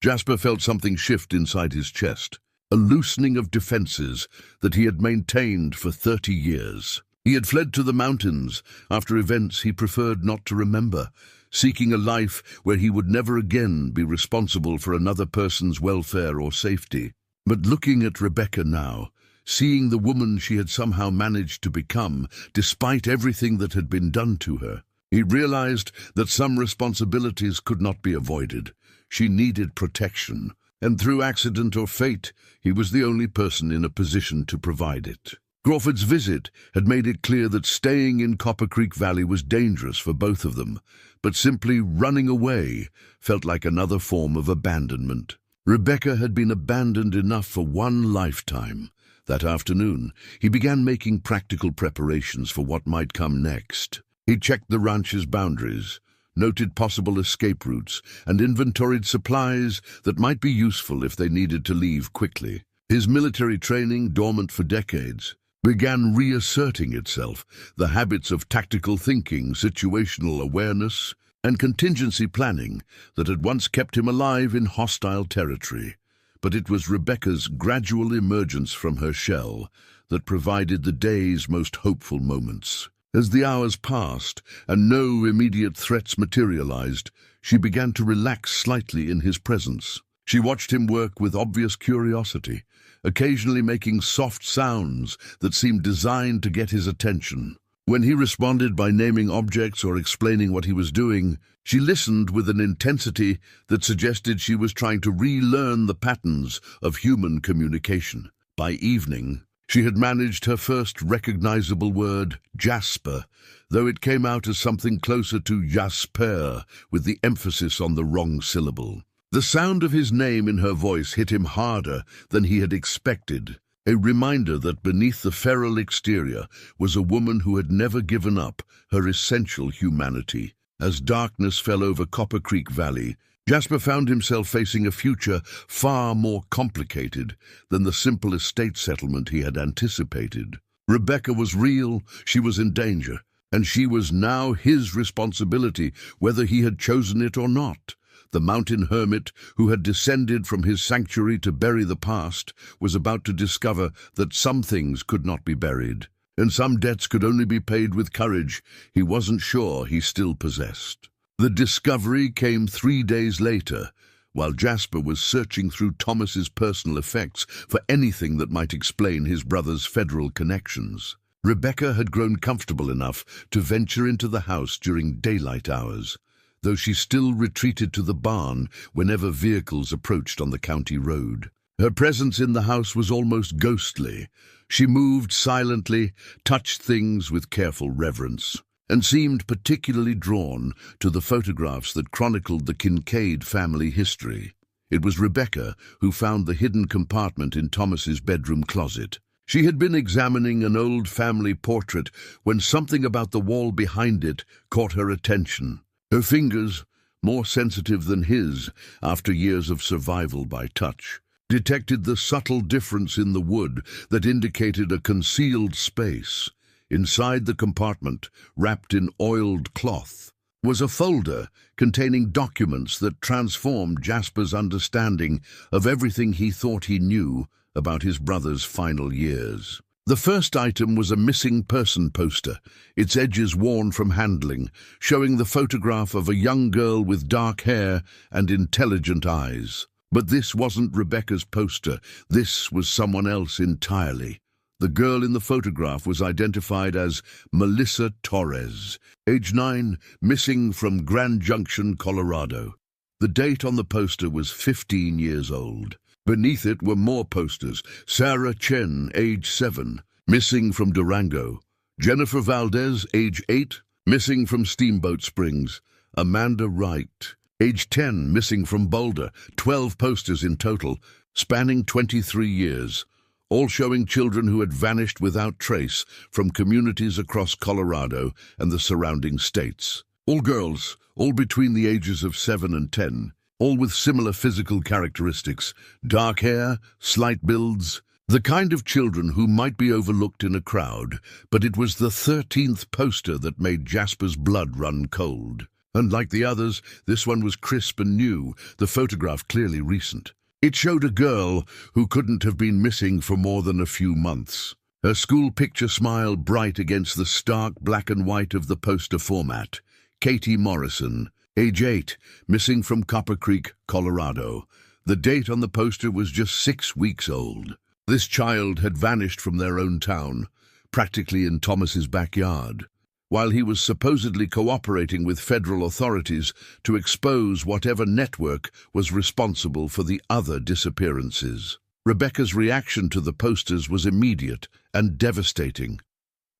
Jasper felt something shift inside his chest. A loosening of defenses that he had maintained for 30 years. He had fled to the mountains after events he preferred not to remember, seeking a life where he would never again be responsible for another person's welfare or safety. But looking at Rebecca now, seeing the woman she had somehow managed to become, despite everything that had been done to her, he realized that some responsibilities could not be avoided. She needed protection, and through accident or fate, he was the only person in a position to provide it. Crawford's visit had made it clear that staying in Copper Creek Valley was dangerous for both of them, but simply running away felt like another form of abandonment. Rebecca had been abandoned enough for one lifetime. That afternoon, he began making practical preparations for what might come next. He checked the ranch's boundaries, noted possible escape routes, and inventoried supplies that might be useful if they needed to leave quickly. His military training, dormant for decades, began reasserting itself. The habits of tactical thinking, situational awareness, and contingency planning that had once kept him alive in hostile territory. But it was Rebecca's gradual emergence from her shell that provided the day's most hopeful moments. As the hours passed and no immediate threats materialized, she began to relax slightly in his presence. She watched him work with obvious curiosity, occasionally making soft sounds that seemed designed to get his attention. When he responded by naming objects or explaining what he was doing, she listened with an intensity that suggested she was trying to relearn the patterns of human communication. By evening, she had managed her first recognizable word, Jasper, though it came out as something closer to Jasper, with the emphasis on the wrong syllable. The sound of his name in her voice hit him harder than he had expected, a reminder that beneath the feral exterior was a woman who had never given up her essential humanity. As darkness fell over Copper Creek Valley, Jasper found himself facing a future far more complicated than the simple estate settlement he had anticipated. Rebecca was real, she was in danger, and she was now his responsibility, whether he had chosen it or not. The mountain hermit, who had descended from his sanctuary to bury the past, was about to discover that some things could not be buried, and some debts could only be paid with courage he wasn't sure he still possessed. The discovery came 3 days later, while Jasper was searching through Thomas's personal effects for anything that might explain his brother's federal connections. Rebecca had grown comfortable enough to venture into the house during daylight hours, though she still retreated to the barn whenever vehicles approached on the county road. Her presence in the house was almost ghostly. She moved silently, touched things with careful reverence, and seemed particularly drawn to the photographs that chronicled the Kincaid family history. It was Rebecca who found the hidden compartment in Thomas's bedroom closet. She had been examining an old family portrait when something about the wall behind it caught her attention. Her fingers, more sensitive than his after years of survival by touch, detected the subtle difference in the wood that indicated a concealed space. Inside the compartment, wrapped in oiled cloth, was a folder containing documents that transformed Jasper's understanding of everything he thought he knew about his brother's final years. The first item was a missing person poster, its edges worn from handling, showing the photograph of a young girl with dark hair and intelligent eyes. But this wasn't Rebecca's poster. This was someone else entirely. The girl in the photograph was identified as Melissa Torres, age 9, missing from Grand Junction, Colorado. The date on the poster was 15 years old. Beneath it were more posters. Sarah Chen, age 7, missing from Durango. Jennifer Valdez, age 8, missing from Steamboat Springs. Amanda Wright, age 10, missing from Boulder. 12 posters in total, spanning 23 years. All showing children who had vanished without trace from communities across Colorado and the surrounding states. All girls, all between the ages of 7 and 10, all with similar physical characteristics, dark hair, slight builds, the kind of children who might be overlooked in a crowd, but it was the 13th poster that made Jasper's blood run cold. Unlike the others, this one was crisp and new, the photograph clearly recent. It showed a girl who couldn't have been missing for more than a few months. Her school picture smiled bright against the stark black and white of the poster format. Katie Morrison, age 8, missing from Copper Creek, Colorado. The date on the poster was just 6 weeks old. This child had vanished from their own town, practically in Thomas's backyard, while he was supposedly cooperating with federal authorities to expose whatever network was responsible for the other disappearances. Rebecca's reaction to the posters was immediate and devastating.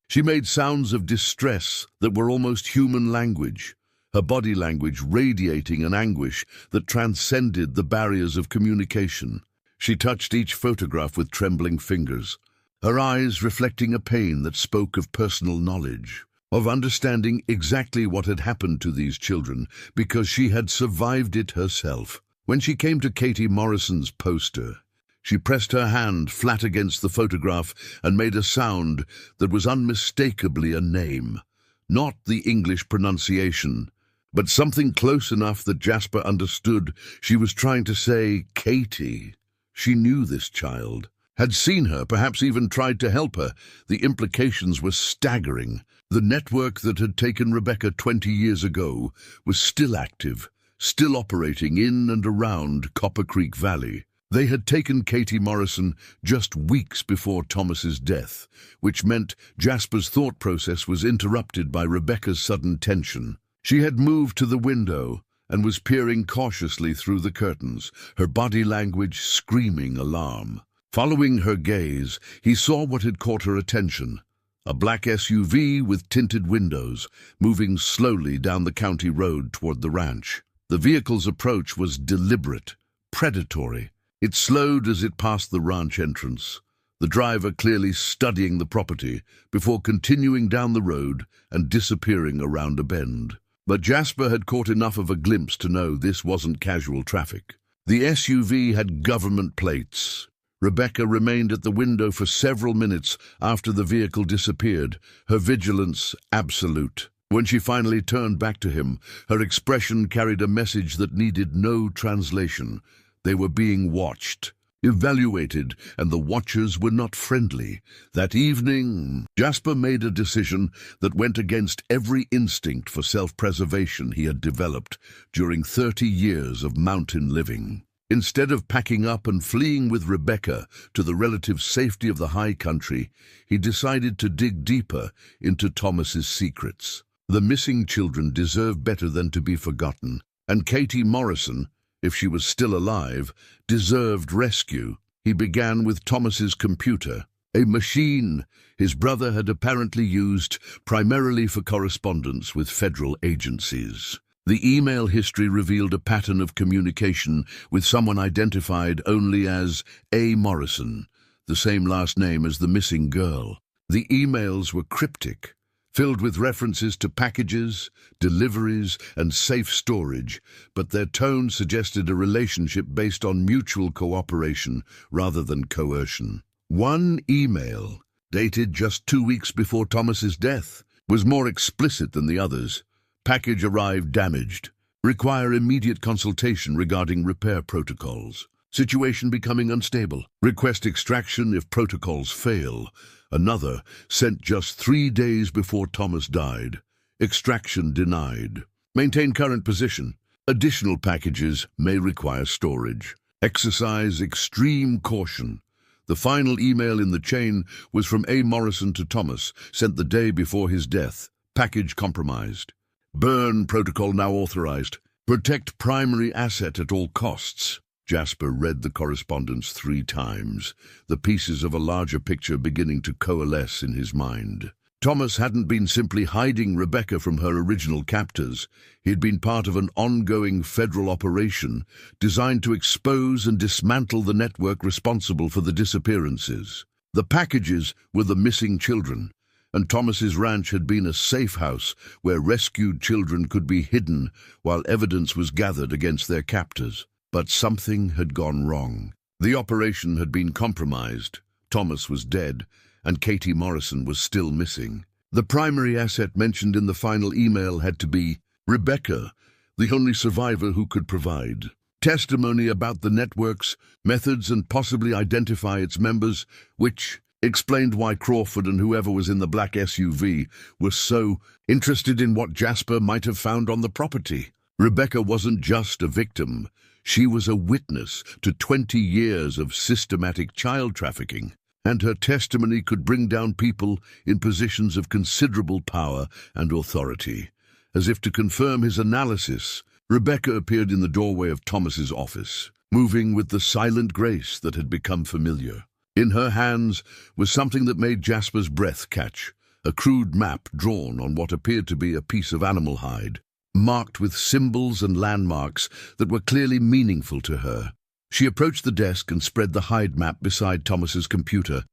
She made sounds of distress that were almost human language, her body language radiating an anguish that transcended the barriers of communication. She touched each photograph with trembling fingers, her eyes reflecting a pain that spoke of personal knowledge, of understanding exactly what had happened to these children because she had survived it herself. When she came to Katie Morrison's poster, she pressed her hand flat against the photograph and made a sound that was unmistakably a name. Not the English pronunciation, but something close enough that Jasper understood she was trying to say Katie. She knew this child, had seen her, perhaps even tried to help her. The implications were staggering. The network that had taken Rebecca 20 years ago was still active, still operating in and around Copper Creek Valley. They had taken Katie Morrison just weeks before Thomas's death, which meant Jasper's thought process was interrupted by Rebecca's sudden tension. She had moved to the window and was peering cautiously through the curtains, her body language screaming alarm. Following her gaze, he saw what had caught her attention. A black SUV with tinted windows, moving slowly down the county road toward the ranch. The vehicle's approach was deliberate, predatory. It slowed as it passed the ranch entrance, the driver clearly studying the property before continuing down the road and disappearing around a bend. But Jasper had caught enough of a glimpse to know this wasn't casual traffic. The SUV had government plates. Rebecca remained at the window for several minutes after the vehicle disappeared, her vigilance absolute. When she finally turned back to him, her expression carried a message that needed no translation. They were being watched, evaluated, and the watchers were not friendly. That evening, Jasper made a decision that went against every instinct for self-preservation he had developed during 30 years of mountain living. Instead of packing up and fleeing with Rebecca to the relative safety of the high country, he decided to dig deeper into Thomas's secrets. The missing children deserved better than to be forgotten, and Katie Morrison, if she was still alive, deserved rescue. He began with Thomas's computer, a machine his brother had apparently used primarily for correspondence with federal agencies. The email history revealed a pattern of communication with someone identified only as A. Morrison, the same last name as the missing girl. The emails were cryptic, filled with references to packages, deliveries, and safe storage, but their tone suggested a relationship based on mutual cooperation rather than coercion. One email dated just 2 weeks before Thomas's death, was more explicit than the others. Package arrived damaged. Require immediate consultation regarding repair protocols. Situation becoming unstable. Request extraction if protocols fail. Another, sent just 3 days before Thomas died. Extraction denied. Maintain current position. Additional packages may require storage. Exercise extreme caution. The final email in the chain was from A. Morrison to Thomas, sent the day before his death. Package compromised. Burn protocol now authorized. Protect primary asset at all costs. Jasper read the correspondence 3 times, the pieces of a larger picture beginning to coalesce in his mind. Thomas hadn't been simply hiding Rebecca from her original captors. He had been part of an ongoing federal operation designed to expose and dismantle the network responsible for the disappearances. The packages were the missing children, and Thomas's ranch had been a safe house where rescued children could be hidden while evidence was gathered against their captors. But something had gone wrong. The operation had been compromised. Thomas was dead, and Katie Morrison was still missing. The primary asset mentioned in the final email had to be Rebecca, the only survivor who could provide testimony about the network's methods and possibly identify its members, which explained why Crawford and whoever was in the black SUV were so interested in what Jasper might have found on the property. Rebecca wasn't just a victim. She was a witness to 20 years of systematic child trafficking, and her testimony could bring down people in positions of considerable power and authority. As if to confirm his analysis, Rebecca appeared in the doorway of Thomas's office, moving with the silent grace that had become familiar. In her hands was something that made Jasper's breath catch, a crude map drawn on what appeared to be a piece of animal hide, marked with symbols and landmarks that were clearly meaningful to her. She approached the desk and spread the hide map beside Thomas's computer,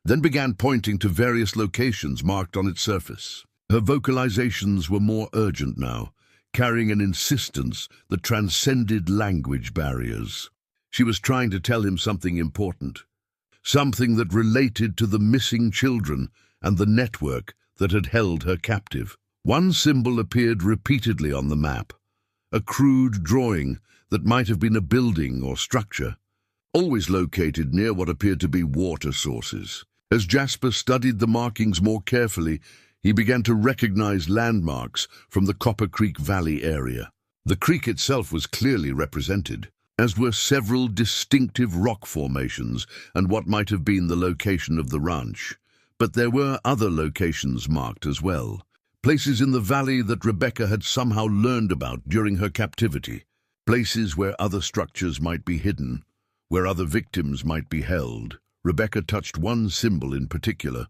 then began pointing to various locations marked on its surface. Her vocalizations were more urgent now, carrying an insistence that transcended language barriers. She was trying to tell him something important, something that related to the missing children and the network that had held her captive. One symbol appeared repeatedly on the map, a crude drawing that might have been a building or structure, always located near what appeared to be water sources. As Jasper studied the markings more carefully, he began to recognize landmarks from the Copper Creek Valley area. The creek itself was clearly represented, as were several distinctive rock formations and what might have been the location of the ranch. But there were other locations marked as well, places in the valley that Rebecca had somehow learned about during her captivity, places where other structures might be hidden, where other victims might be held. Rebecca touched one symbol in particular,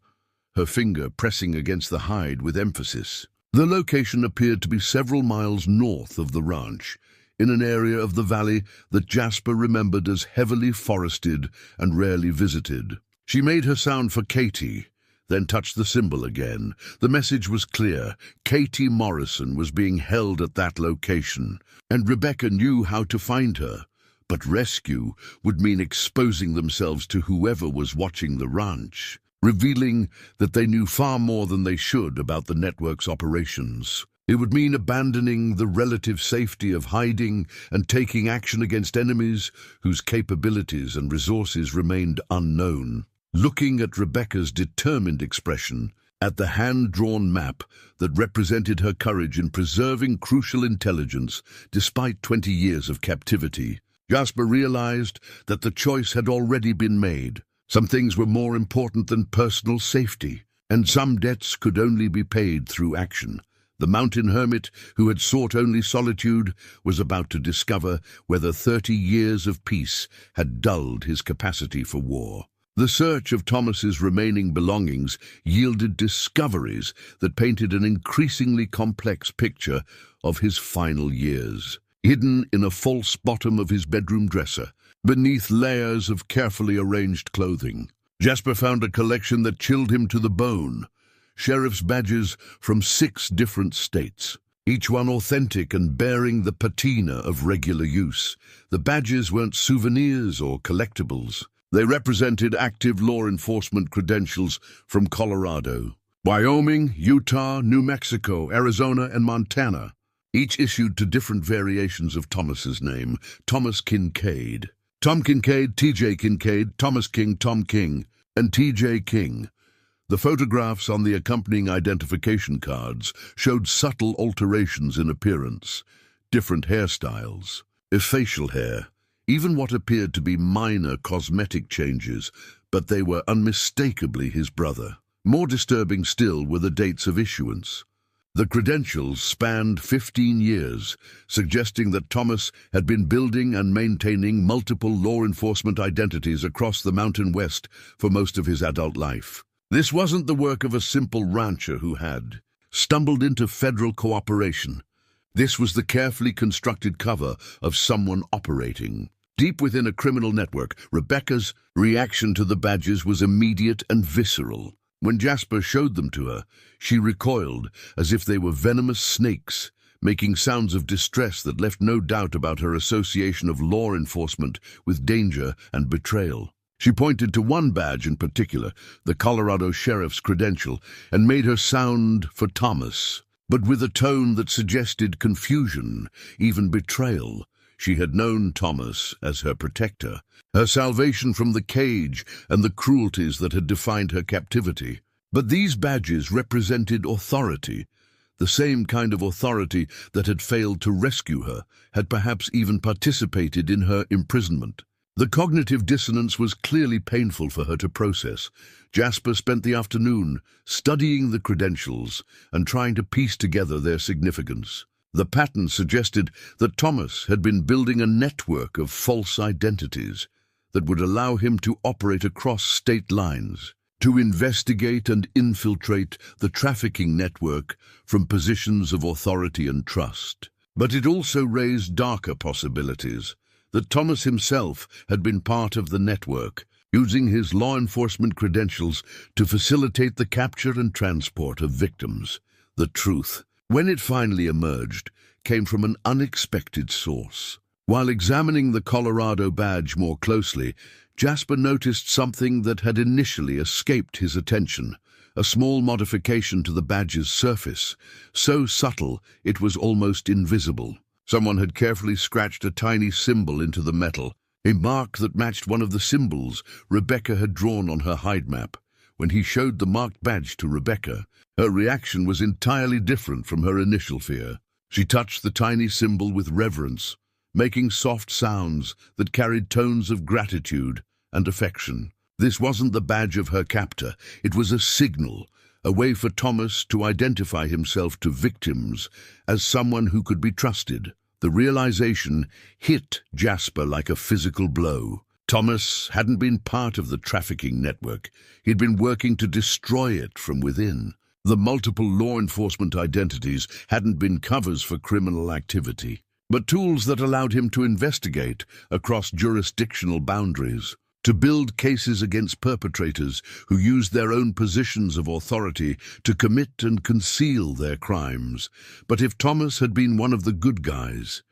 her finger pressing against the hide with emphasis. The location appeared to be several miles north of the ranch, in an area of the valley that Jasper remembered as heavily forested and rarely visited. She made her sound for Katie, then touched the symbol again. The message was clear. Katie Morrison was being held at that location, and Rebecca knew how to find her. But rescue would mean exposing themselves to whoever was watching the ranch, revealing that they knew far more than they should about the network's operations. It would mean abandoning the relative safety of hiding and taking action against enemies whose capabilities and resources remained unknown. Looking at Rebecca's determined expression, at the hand-drawn map that represented her courage in preserving crucial intelligence despite 20 years of captivity, Jasper realized that the choice had already been made. Some things were more important than personal safety, and some debts could only be paid through action. The mountain hermit, who had sought only solitude, was about to discover whether 30 years of peace had dulled his capacity for war. The search of Thomas's remaining belongings yielded discoveries that painted an increasingly complex picture of his final years. Hidden in a false bottom of his bedroom dresser, beneath layers of carefully arranged clothing, Jasper found a collection that chilled him to the bone. Sheriff's badges from 6 different states, each one authentic and bearing the patina of regular use. The badges weren't souvenirs or collectibles. They represented active law enforcement credentials from Colorado, Wyoming, Utah, New Mexico, Arizona, and Montana, each issued to different variations of Thomas's name: Thomas Kincaid, Tom Kincaid, T.J. Kincaid, Thomas King, Tom King, and T.J. King. The photographs on the accompanying identification cards showed subtle alterations in appearance, different hairstyles, facial hair, even what appeared to be minor cosmetic changes, but they were unmistakably his brother. More disturbing still were the dates of issuance. The credentials spanned 15 years, suggesting that Thomas had been building and maintaining multiple law enforcement identities across the Mountain West for most of his adult life. This wasn't the work of a simple rancher who had stumbled into federal cooperation. This was the carefully constructed cover of someone operating deep within a criminal network. Rebecca's reaction to the badges was immediate and visceral. When Jasper showed them to her, she recoiled as if they were venomous snakes, making sounds of distress that left no doubt about her association of law enforcement with danger and betrayal. She pointed to one badge in particular, the Colorado Sheriff's credential, and made her sound for Thomas, but with a tone that suggested confusion, even betrayal. She had known Thomas as her protector, her salvation from the cage and the cruelties that had defined her captivity. But these badges represented authority, the same kind of authority that had failed to rescue her, had perhaps even participated in her imprisonment. The cognitive dissonance was clearly painful for her to process. Jasper spent the afternoon studying the credentials and trying to piece together their significance. The pattern suggested that Thomas had been building a network of false identities that would allow him to operate across state lines, to investigate and infiltrate the trafficking network from positions of authority and trust. But it also raised darker possibilities, that Thomas himself had been part of the network, using his law enforcement credentials to facilitate the capture and transport of victims. The truth, when it finally emerged, came from an unexpected source. While examining the Colorado badge more closely, Jasper noticed something that had initially escaped his attention: a small modification to the badge's surface, so subtle it was almost invisible. Someone had carefully scratched a tiny symbol into the metal, a mark that matched one of the symbols Rebecca had drawn on her hide map. When he showed the marked badge to Rebecca, her reaction was entirely different from her initial fear. She touched the tiny symbol with reverence, making soft sounds that carried tones of gratitude and affection. This wasn't the badge of her captor. It was a signal, a way for Thomas to identify himself to victims as someone who could be trusted. The realization hit Jasper like a physical blow. Thomas hadn't been part of the trafficking network. He'd been working to destroy it from within. The multiple law enforcement identities hadn't been covers for criminal activity, but tools that allowed him to investigate across jurisdictional boundaries, to build cases against perpetrators who used their own positions of authority to commit and conceal their crimes. But if Thomas had been one of the good guys,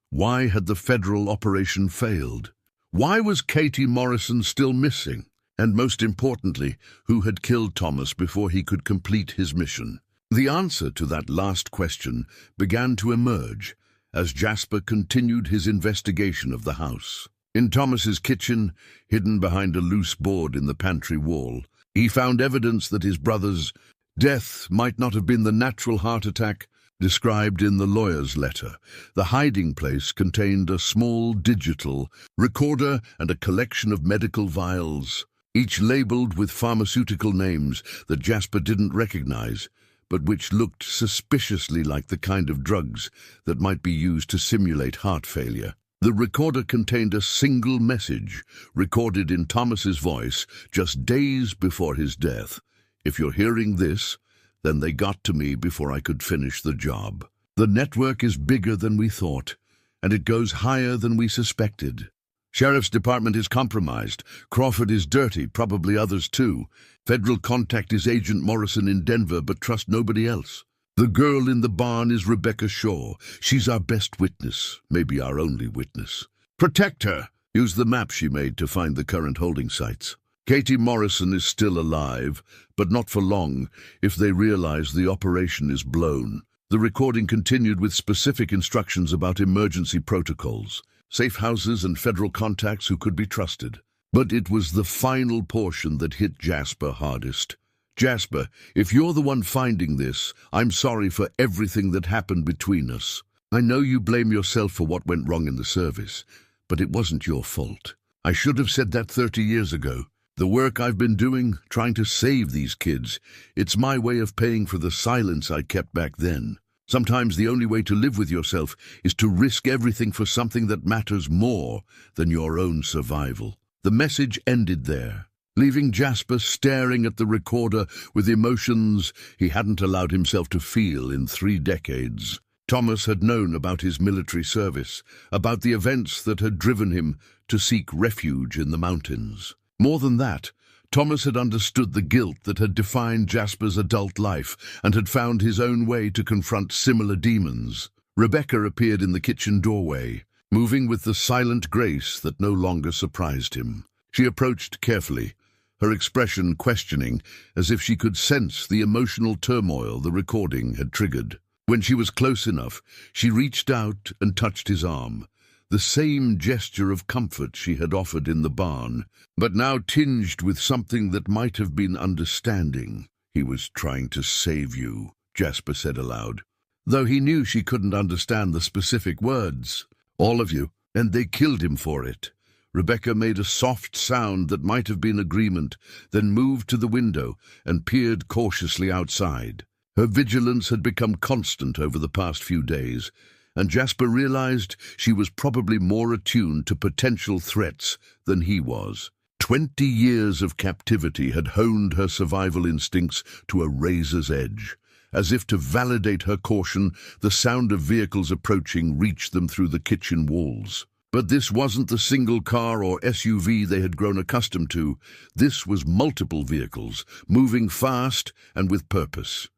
why had the federal operation failed? Why was Katie Morrison still missing? And most importantly, who had killed Thomas before he could complete his mission? The answer to that last question began to emerge as Jasper continued his investigation of the house. In Thomas's kitchen, hidden behind a loose board in the pantry wall, he found evidence that his brother's death might not have been the natural heart attack described in the lawyer's letter. The hiding place contained a small digital recorder and a collection of medical vials, each labeled with pharmaceutical names that Jasper didn't recognize, but which looked suspiciously like the kind of drugs that might be used to simulate heart failure. The recorder contained a single message, recorded in Thomas's voice just days before his death. "If you're hearing this, then they got to me before I could finish the job. The network is bigger than we thought, and it goes higher than we suspected. Sheriff's Department is compromised. Crawford is dirty, probably others too. Federal contact is Agent Morrison in Denver, but trust nobody else. The girl in the barn is Rebecca Shaw. She's our best witness, maybe our only witness. Protect her, Use the map she made to find the current holding sites. Katie Morrison is still alive, but not for long if they realize the operation is blown. The recording continued with specific instructions about emergency protocols, safe houses and federal contacts who could be trusted. But it was the final portion that hit Jasper hardest. Jasper, if you're the one finding this, I'm sorry for everything that happened between us. I know you blame yourself for what went wrong in the service, but it wasn't your fault. I should have said that 30 years ago. The work I've been doing, trying to save these kids, it's my way of paying for the silence I kept back then. Sometimes the only way to live with yourself is to risk everything for something that matters more than your own survival. The message ended there, leaving Jasper staring at the recorder with emotions he hadn't allowed himself to feel in 3 decades. Thomas had known about his military service, about the events that had driven him to seek refuge in the mountains. More than that, Thomas had understood the guilt that had defined Jasper's adult life and had found his own way to confront similar demons. Rebecca appeared in the kitchen doorway, moving with the silent grace that no longer surprised him. She approached carefully, her expression questioning, as if she could sense the emotional turmoil the recording had triggered. When she was close enough, she reached out and touched his arm, the same gesture of comfort she had offered in the barn, but now tinged with something that might have been understanding. "He was trying to save you," Jasper said aloud, though he knew she couldn't understand the specific words. "All of you, and they killed him for it." Rebecca made a soft sound that might have been agreement, then moved to the window and peered cautiously outside. Her vigilance had become constant over the past few days, and Jasper realized she was probably more attuned to potential threats than he was. 20 years of captivity had honed her survival instincts to a razor's edge. As if to validate her caution, the sound of vehicles approaching reached them through the kitchen walls. But this wasn't the single car or SUV they had grown accustomed to. This was multiple vehicles, moving fast and with purpose.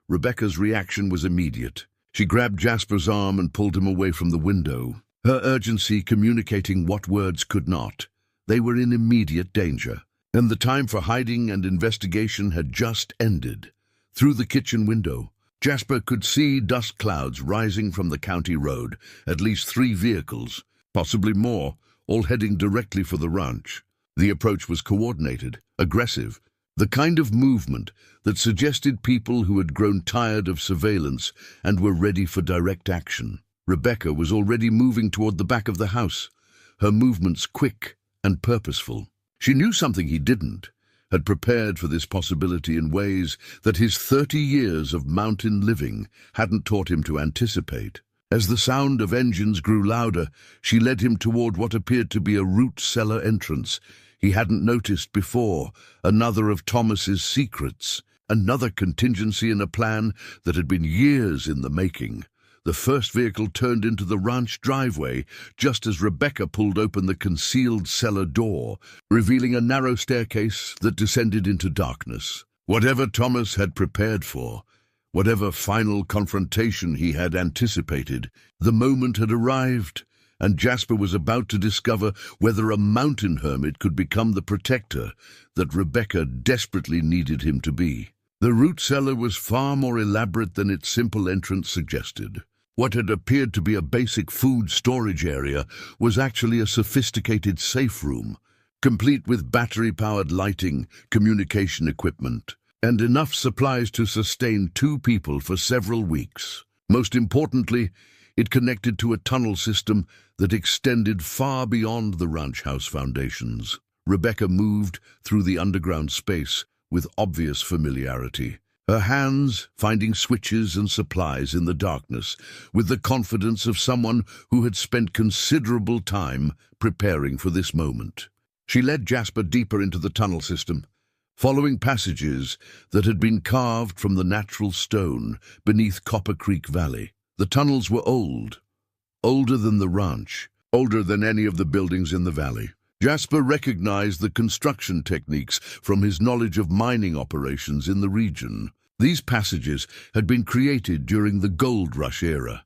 Rebecca's reaction was immediate. She grabbed Jasper's arm and pulled him away from the window, her urgency communicating what words could not. They were in immediate danger, and the time for hiding and investigation had just ended. Through the kitchen window, Jasper could see dust clouds rising from the county road, at least 3 vehicles, possibly more, all heading directly for the ranch. The approach was coordinated, aggressive, the kind of movement that suggested people who had grown tired of surveillance and were ready for direct action. Rebecca was already moving toward the back of the house, her movements quick and purposeful. She knew something he didn't, had prepared for this possibility in ways that his 30 years of mountain living hadn't taught him to anticipate. As the sound of engines grew louder, she led him toward what appeared to be a root cellar entrance he hadn't noticed before, another of Thomas's secrets, another contingency in a plan that had been years in the making. The first vehicle turned into the ranch driveway just as Rebecca pulled open the concealed cellar door, revealing a narrow staircase that descended into darkness. Whatever Thomas had prepared for, whatever final confrontation he had anticipated, the moment had arrived, and Jasper was about to discover whether a mountain hermit could become the protector that Rebecca desperately needed him to be. The root cellar was far more elaborate than its simple entrance suggested. What had appeared to be a basic food storage area was actually a sophisticated safe room, complete with battery-powered lighting, communication equipment, and enough supplies to sustain 2 people for several weeks. Most importantly, it connected to a tunnel system that extended far beyond the ranch house foundations. Rebecca moved through the underground space with obvious familiarity, her hands finding switches and supplies in the darkness, with the confidence of someone who had spent considerable time preparing for this moment. She led Jasper deeper into the tunnel system, following passages that had been carved from the natural stone beneath Copper Creek Valley. The tunnels were old, older than the ranch, older than any of the buildings in the valley. Jasper recognized the construction techniques from his knowledge of mining operations in the region. These passages had been created during the Gold Rush era,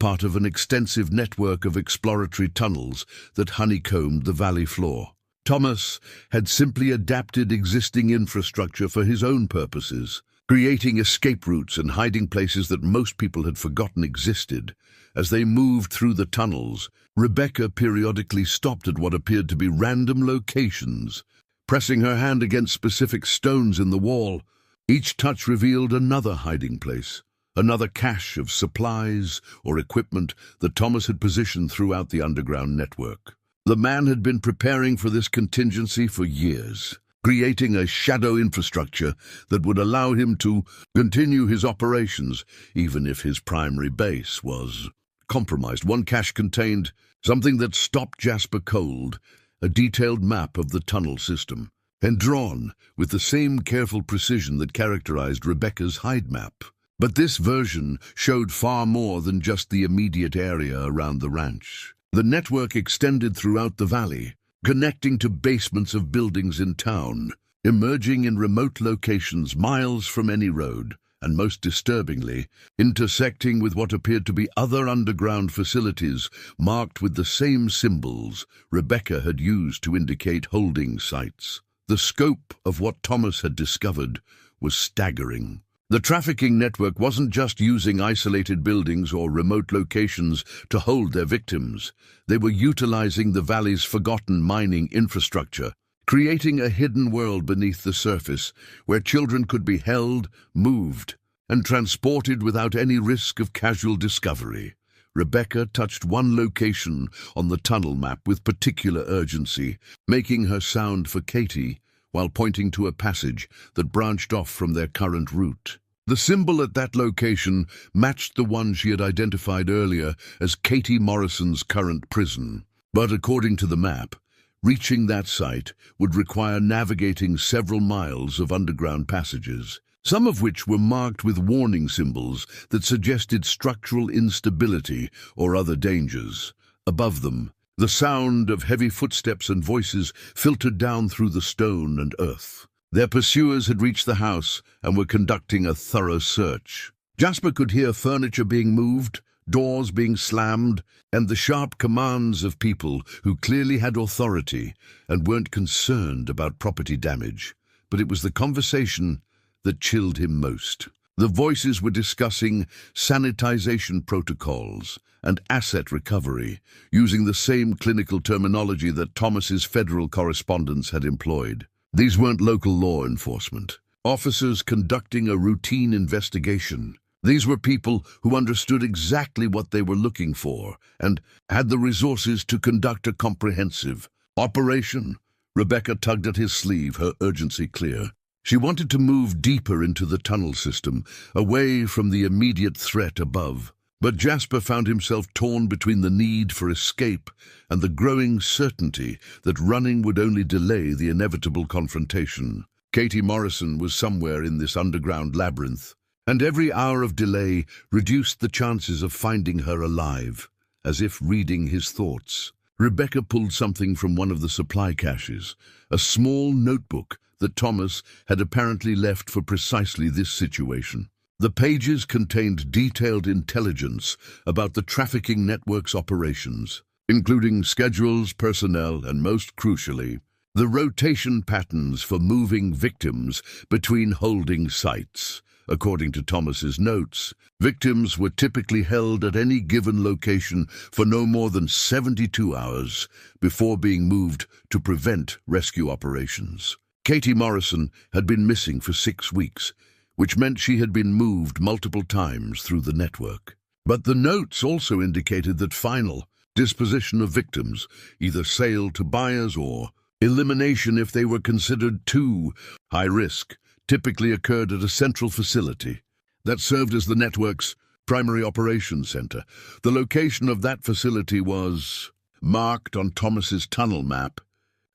part of an extensive network of exploratory tunnels that honeycombed the valley floor. Thomas had simply adapted existing infrastructure for his own purposes, creating escape routes and hiding places that most people had forgotten existed. As they moved through the tunnels, Rebecca periodically stopped at what appeared to be random locations, pressing her hand against specific stones in the wall. Each touch revealed another hiding place, another cache of supplies or equipment that Thomas had positioned throughout the underground network. The man had been preparing for this contingency for years, creating a shadow infrastructure that would allow him to continue his operations, even if his primary base was compromised. One cache contained something that stopped Jasper cold, a detailed map of the tunnel system, and drawn with the same careful precision that characterized Rebecca's hide map. But this version showed far more than just the immediate area around the ranch. The network extended throughout the valley, connecting to basements of buildings in town, emerging in remote locations miles from any road, and most disturbingly, intersecting with what appeared to be other underground facilities marked with the same symbols Rebecca had used to indicate holding sites. The scope of what Thomas had discovered was staggering. The trafficking network wasn't just using isolated buildings or remote locations to hold their victims. They were utilizing the valley's forgotten mining infrastructure, creating a hidden world beneath the surface where children could be held, moved, and transported without any risk of casual discovery. Rebecca touched one location on the tunnel map with particular urgency, making her sound for Katie while pointing to a passage that branched off from their current route. The symbol at that location matched the one she had identified earlier as Katie Morrison's current prison. But according to the map, reaching that site would require navigating several miles of underground passages, some of which were marked with warning symbols that suggested structural instability or other dangers. Above them, the sound of heavy footsteps and voices filtered down through the stone and earth. Their pursuers had reached the house and were conducting a thorough search. Jasper could hear furniture being moved, doors being slammed, and the sharp commands of people who clearly had authority and weren't concerned about property damage. But it was the conversation that chilled him most. The voices were discussing sanitization protocols and asset recovery, using the same clinical terminology that Thomas's federal correspondents had employed. These weren't local law enforcement officers conducting a routine investigation. These were people who understood exactly what they were looking for and had the resources to conduct a comprehensive operation. Rebecca tugged at his sleeve, her urgency clear. She wanted to move deeper into the tunnel system, away from the immediate threat above. But Jasper found himself torn between the need for escape and the growing certainty that running would only delay the inevitable confrontation. Katie Morrison was somewhere in this underground labyrinth, and every hour of delay reduced the chances of finding her alive. As if reading his thoughts, Rebecca pulled something from one of the supply caches, a small notebook that Thomas had apparently left for precisely this situation. The pages contained detailed intelligence about the trafficking network's operations, including schedules, personnel, and most crucially, the rotation patterns for moving victims between holding sites. According to Thomas's notes, victims were typically held at any given location for no more than 72 hours before being moved to prevent rescue operations. Katie Morrison had been missing for 6 weeks, which meant she had been moved multiple times through the network. But the notes also indicated that final disposition of victims, either sale to buyers or elimination if they were considered too high risk, typically occurred at a central facility that served as the network's primary operations center. The location of that facility was marked on Thomas's tunnel map,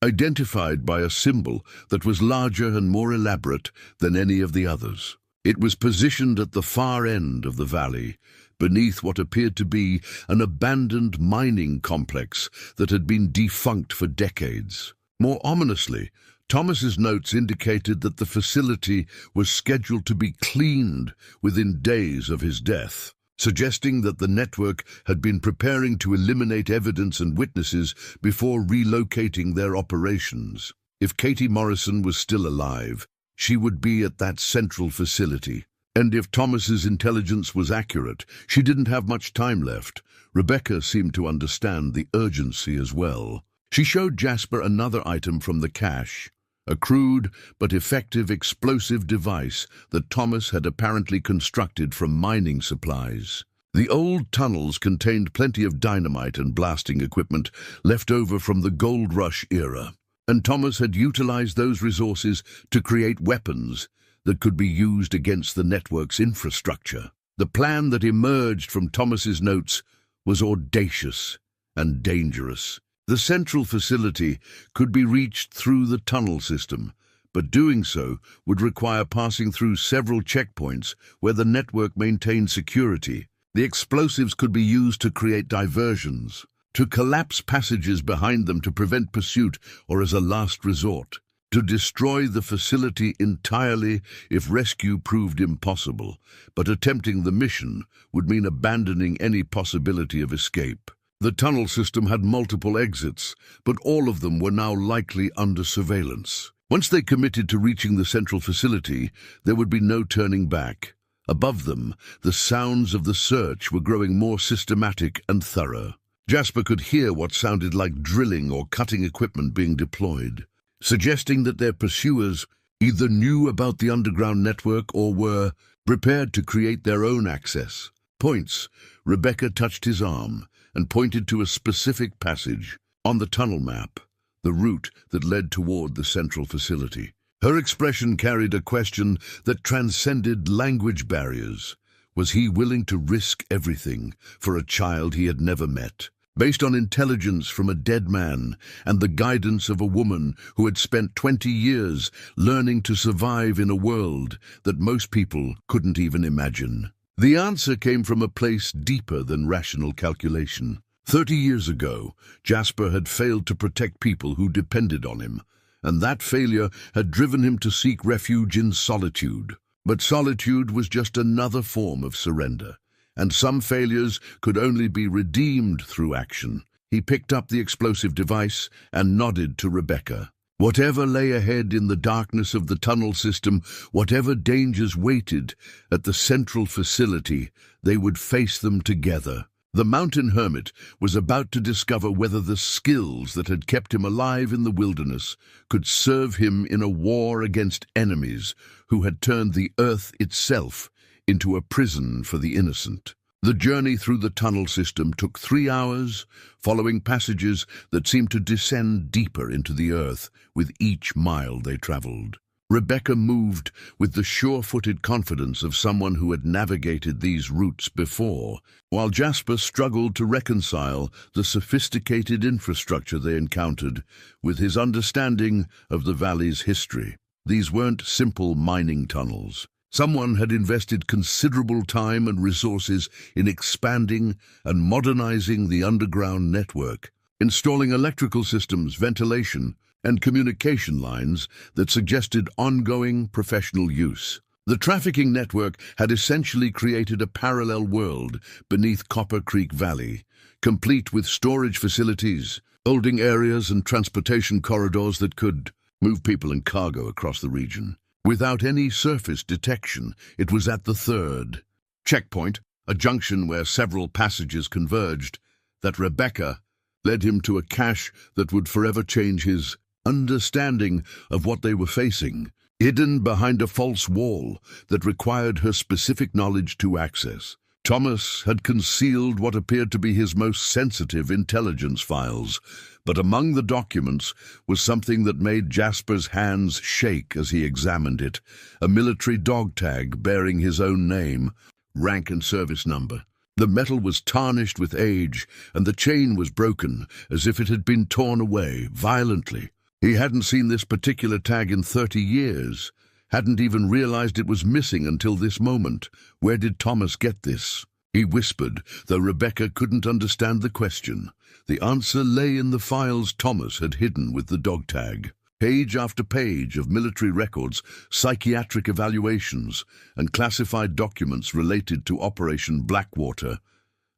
identified by a symbol that was larger and more elaborate than any of the others. It was positioned at the far end of the valley, beneath what appeared to be an abandoned mining complex that had been defunct for decades. More ominously, Thomas's notes indicated that the facility was scheduled to be cleaned within days of his death. suggesting that the network had been preparing to eliminate evidence and witnesses before relocating their operations. If Katie Morrison was still alive, she would be at that central facility. And if Thomas's intelligence was accurate, she didn't have much time left. Rebecca seemed to understand the urgency as well. She showed Jasper another item from the cache, a crude but effective explosive device that Thomas had apparently constructed from mining supplies. The old tunnels contained plenty of dynamite and blasting equipment left over from the Gold Rush era, and Thomas had utilized those resources to create weapons that could be used against the network's infrastructure. The plan that emerged from Thomas's notes was audacious and dangerous. The central facility could be reached through the tunnel system, but doing so would require passing through several checkpoints where the network maintained security. The explosives could be used to create diversions, to collapse passages behind them to prevent pursuit, or as a last resort, to destroy the facility entirely if rescue proved impossible. But attempting the mission would mean abandoning any possibility of escape. The tunnel system had multiple exits, but all of them were now likely under surveillance. Once they committed to reaching the central facility, there would be no turning back. Above them, the sounds of the search were growing more systematic and thorough. Jasper could hear what sounded like drilling or cutting equipment being deployed, suggesting that their pursuers either knew about the underground network or were prepared to create their own access points. Rebecca touched his arm and pointed to a specific passage on the tunnel map, the route that led toward the central facility. Her expression carried a question that transcended language barriers. Was he willing to risk everything for a child he had never met? Based on intelligence from a dead man and the guidance of a woman who had spent 20 years learning to survive in a world that most people couldn't even imagine. The answer came from a place deeper than rational calculation. 30 years ago, Jasper had failed to protect people who depended on him, and that failure had driven him to seek refuge in solitude. But solitude was just another form of surrender, and some failures could only be redeemed through action. He picked up the explosive device and nodded to Rebecca. Whatever lay ahead in the darkness of the tunnel system, whatever dangers waited at the central facility, they would face them together. The mountain hermit was about to discover whether the skills that had kept him alive in the wilderness could serve him in a war against enemies who had turned the earth itself into a prison for the innocent. The journey through the tunnel system took 3 hours, following passages that seemed to descend deeper into the earth with each mile they traveled. Rebecca moved with the sure-footed confidence of someone who had navigated these routes before, while Jasper struggled to reconcile the sophisticated infrastructure they encountered with his understanding of the valley's history. These weren't simple mining tunnels. Someone had invested considerable time and resources in expanding and modernizing the underground network, installing electrical systems, ventilation, and communication lines that suggested ongoing professional use. The trafficking network had essentially created a parallel world beneath Copper Creek Valley, complete with storage facilities, holding areas and transportation corridors that could move people and cargo across the region. Without any surface detection, it was at the third checkpoint, a junction where several passages converged, that Rebecca led him to a cache that would forever change his understanding of what they were facing, hidden behind a false wall that required her specific knowledge to access. Thomas had concealed what appeared to be his most sensitive intelligence files, but among the documents was something that made Jasper's hands shake as he examined it, a military dog tag bearing his own name, rank and service number. The metal was tarnished with age, and the chain was broken, as if it had been torn away violently. He hadn't seen this particular tag in 30 years, hadn't even realized it was missing until this moment. Where did Thomas get this? He whispered, though Rebecca couldn't understand the question. The answer lay in the files Thomas had hidden with the dog tag. Page after page of military records, psychiatric evaluations, and classified documents related to Operation Blackwater,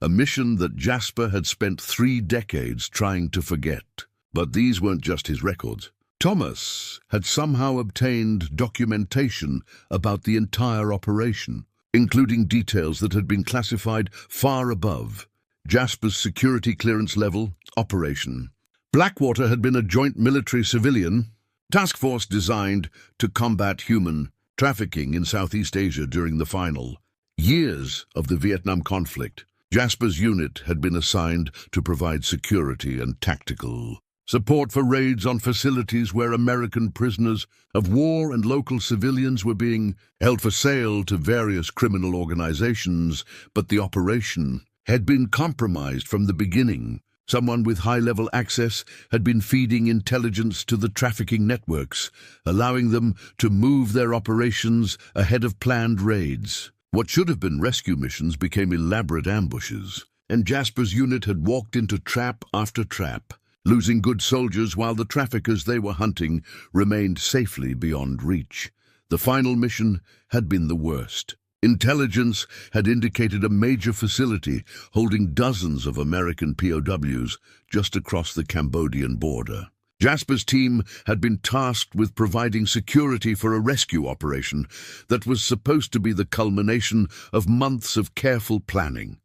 a mission that Jasper had spent 3 decades trying to forget. But these weren't just his records. Thomas had somehow obtained documentation about the entire operation, including details that had been classified far above Jasper's security clearance level. Operation Blackwater had been a joint military-civilian task force designed to combat human trafficking in Southeast Asia during the final years of the Vietnam conflict. Jasper's unit had been assigned to provide security and tactical support for raids on facilities where American prisoners of war and local civilians were being held for sale to various criminal organizations, but the operation had been compromised from the beginning. Someone with high-level access had been feeding intelligence to the trafficking networks, allowing them to move their operations ahead of planned raids. What should have been rescue missions became elaborate ambushes, and Jasper's unit had walked into trap after trap, losing good soldiers while the traffickers they were hunting remained safely beyond reach. The final mission had been the worst. Intelligence had indicated a major facility holding dozens of American POWs just across the Cambodian border. Jasper's team had been tasked with providing security for a rescue operation that was supposed to be the culmination of months of careful planning.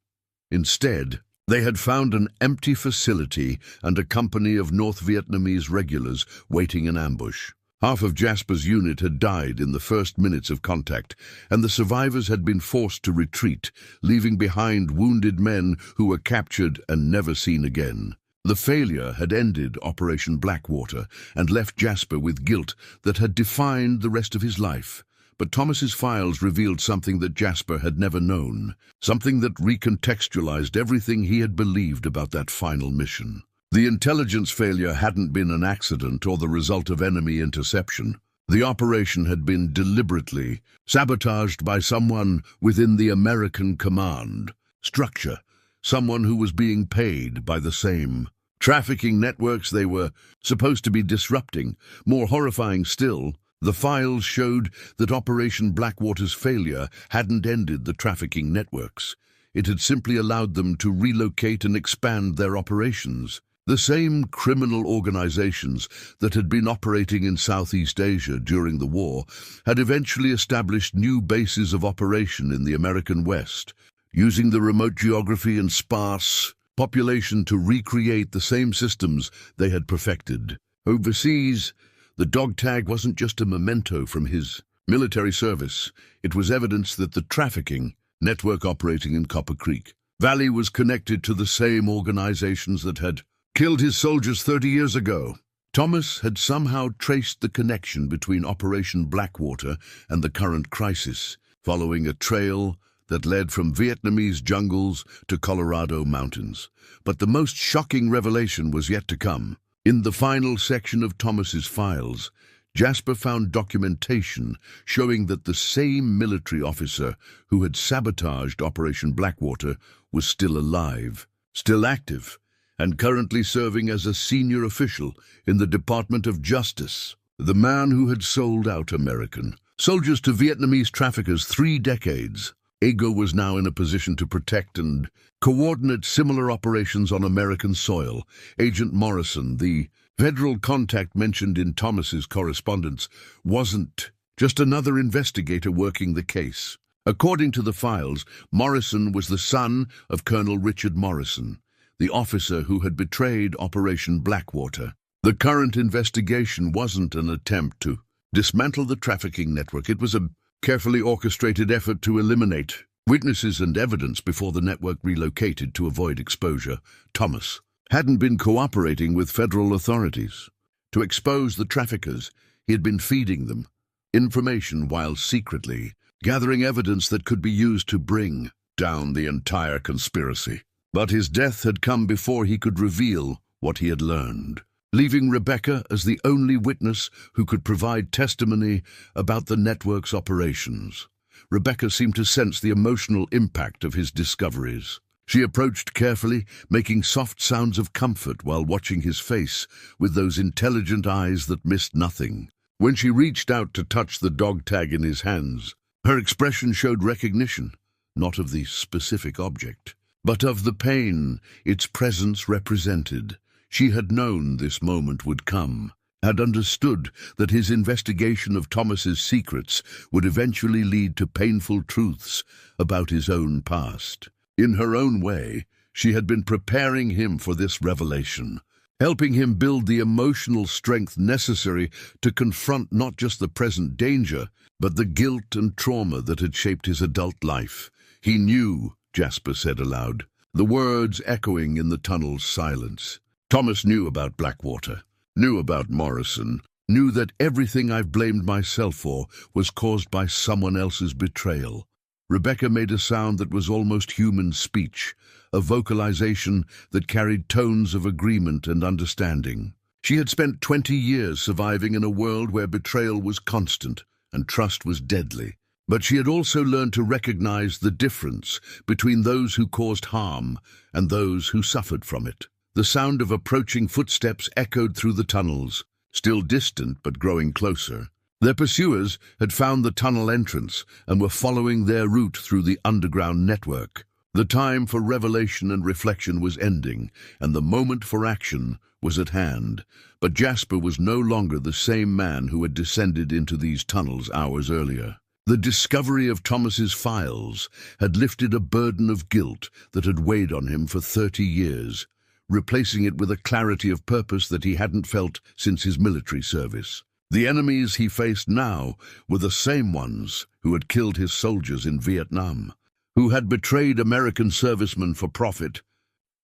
Instead, they had found an empty facility and a company of North Vietnamese regulars waiting in ambush. Half of Jasper's unit had died in the first minutes of contact, and the survivors had been forced to retreat, leaving behind wounded men who were captured and never seen again. The failure had ended Operation Blackwater and left Jasper with guilt that had defined the rest of his life. But Thomas's files revealed something that Jasper had never known, something that recontextualized everything he had believed about that final mission. The intelligence failure hadn't been an accident or the result of enemy interception. The operation had been deliberately sabotaged by someone within the American command structure, someone who was being paid by the same trafficking networks they were supposed to be disrupting. More horrifying still, the files showed that Operation Blackwater's failure hadn't ended the trafficking networks. It had simply allowed them to relocate and expand their operations. The same criminal organizations that had been operating in Southeast Asia during the war had eventually established new bases of operation in the American West, using the remote geography and sparse population to recreate the same systems they had perfected. Overseas, the dog tag wasn't just a memento from his military service. It was evidence that the trafficking network operating in Copper Creek Valley was connected to the same organizations that had killed his soldiers 30 years ago. Thomas had somehow traced the connection between Operation Blackwater and the current crisis, following a trail that led from Vietnamese jungles to Colorado mountains. But the most shocking revelation was yet to come. In the final section of Thomas's files, Jasper found documentation showing that the same military officer who had sabotaged Operation Blackwater was still alive, still active, and currently serving as a senior official in the Department of Justice. The man who had sold out American soldiers to Vietnamese traffickers 3 decades. AGO was now in a position to protect and coordinate similar operations on American soil. Agent Morrison, the federal contact mentioned in Thomas's correspondence, wasn't just another investigator working the case. According to the files, Morrison was the son of Colonel Richard Morrison, the officer who had betrayed Operation Blackwater. The current investigation wasn't an attempt to dismantle the trafficking network. It was a carefully orchestrated effort to eliminate witnesses and evidence before the network relocated to avoid exposure. Thomas hadn't been cooperating with federal authorities. To expose the traffickers, he had been feeding them information while secretly gathering evidence that could be used to bring down the entire conspiracy. But his death had come before he could reveal what he had learned, leaving Rebecca as the only witness who could provide testimony about the network's operations. Rebecca seemed to sense the emotional impact of his discoveries. She approached carefully, making soft sounds of comfort while watching his face with those intelligent eyes that missed nothing. When she reached out to touch the dog tag in his hands, her expression showed recognition, not of the specific object, but of the pain its presence represented. She had known this moment would come, had understood that his investigation of Thomas's secrets would eventually lead to painful truths about his own past. In her own way, she had been preparing him for this revelation, helping him build the emotional strength necessary to confront not just the present danger, but the guilt and trauma that had shaped his adult life. He knew, Jasper said aloud, the words echoing in the tunnel's silence. Thomas knew about Blackwater, knew about Morrison, knew that everything I've blamed myself for was caused by someone else's betrayal. Rebecca made a sound that was almost human speech, a vocalization that carried tones of agreement and understanding. She had spent 20 years surviving in a world where betrayal was constant and trust was deadly. But she had also learned to recognize the difference between those who caused harm and those who suffered from it. The sound of approaching footsteps echoed through the tunnels, still distant but growing closer. Their pursuers had found the tunnel entrance and were following their route through the underground network. The time for revelation and reflection was ending, and the moment for action was at hand. But Jasper was no longer the same man who had descended into these tunnels hours earlier. The discovery of Thomas's files had lifted a burden of guilt that had weighed on him for 30 years, replacing it with a clarity of purpose that he hadn't felt since his military service. The enemies he faced now were the same ones who had killed his soldiers in Vietnam, who had betrayed American servicemen for profit,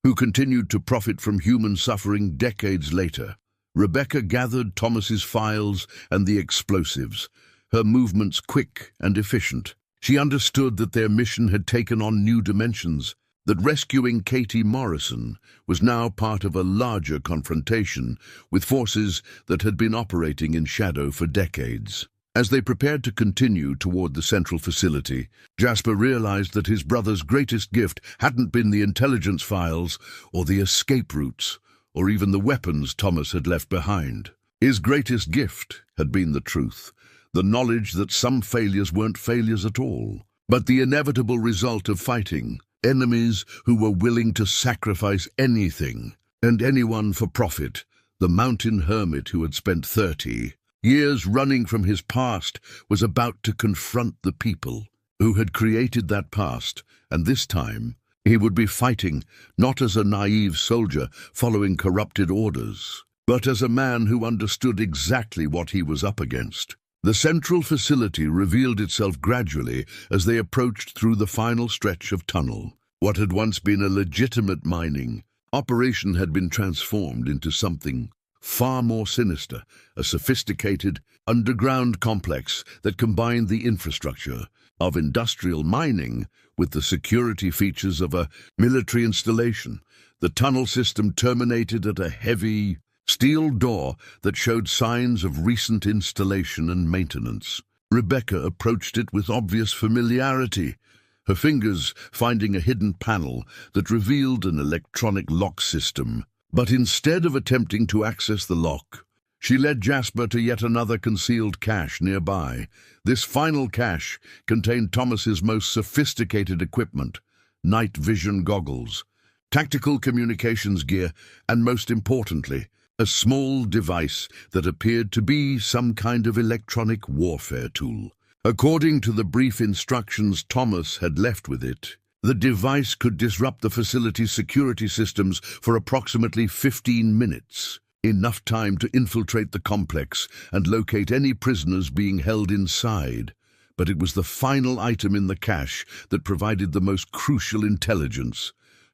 who continued to profit from human suffering decades later. Rebecca gathered Thomas's files and the explosives, her movements quick and efficient. She understood that their mission had taken on new dimensions, that rescuing Katie Morrison was now part of a larger confrontation with forces that had been operating in shadow for decades. As they prepared to continue toward the central facility, Jasper realized that his brother's greatest gift hadn't been the intelligence files or the escape routes, or even the weapons Thomas had left behind. His greatest gift had been the truth, the knowledge that some failures weren't failures at all, but the inevitable result of fighting enemies who were willing to sacrifice anything and anyone for profit. The mountain hermit who had spent 30 years running from his past was about to confront the people who had created that past, and this time he would be fighting not as a naive soldier following corrupted orders, but as a man who understood exactly what he was up against. The central facility revealed itself gradually as they approached through the final stretch of tunnel. What had once been a legitimate mining operation had been transformed into something far more sinister, a sophisticated underground complex that combined the infrastructure of industrial mining with the security features of a military installation. The tunnel system terminated at a heavy steel door that showed signs of recent installation and maintenance. Rebecca approached it with obvious familiarity, her fingers finding a hidden panel that revealed an electronic lock system. But instead of attempting to access the lock, she led Jasper to yet another concealed cache nearby. This final cache contained Thomas's most sophisticated equipment, night vision goggles, tactical communications gear, and most importantly, a small device that appeared to be some kind of electronic warfare tool. According to the brief instructions Thomas had left with it, the device could disrupt the facility's security systems for approximately 15 minutes, enough time to infiltrate the complex and locate any prisoners being held inside. But it was the final item in the cache that provided the most crucial intelligence.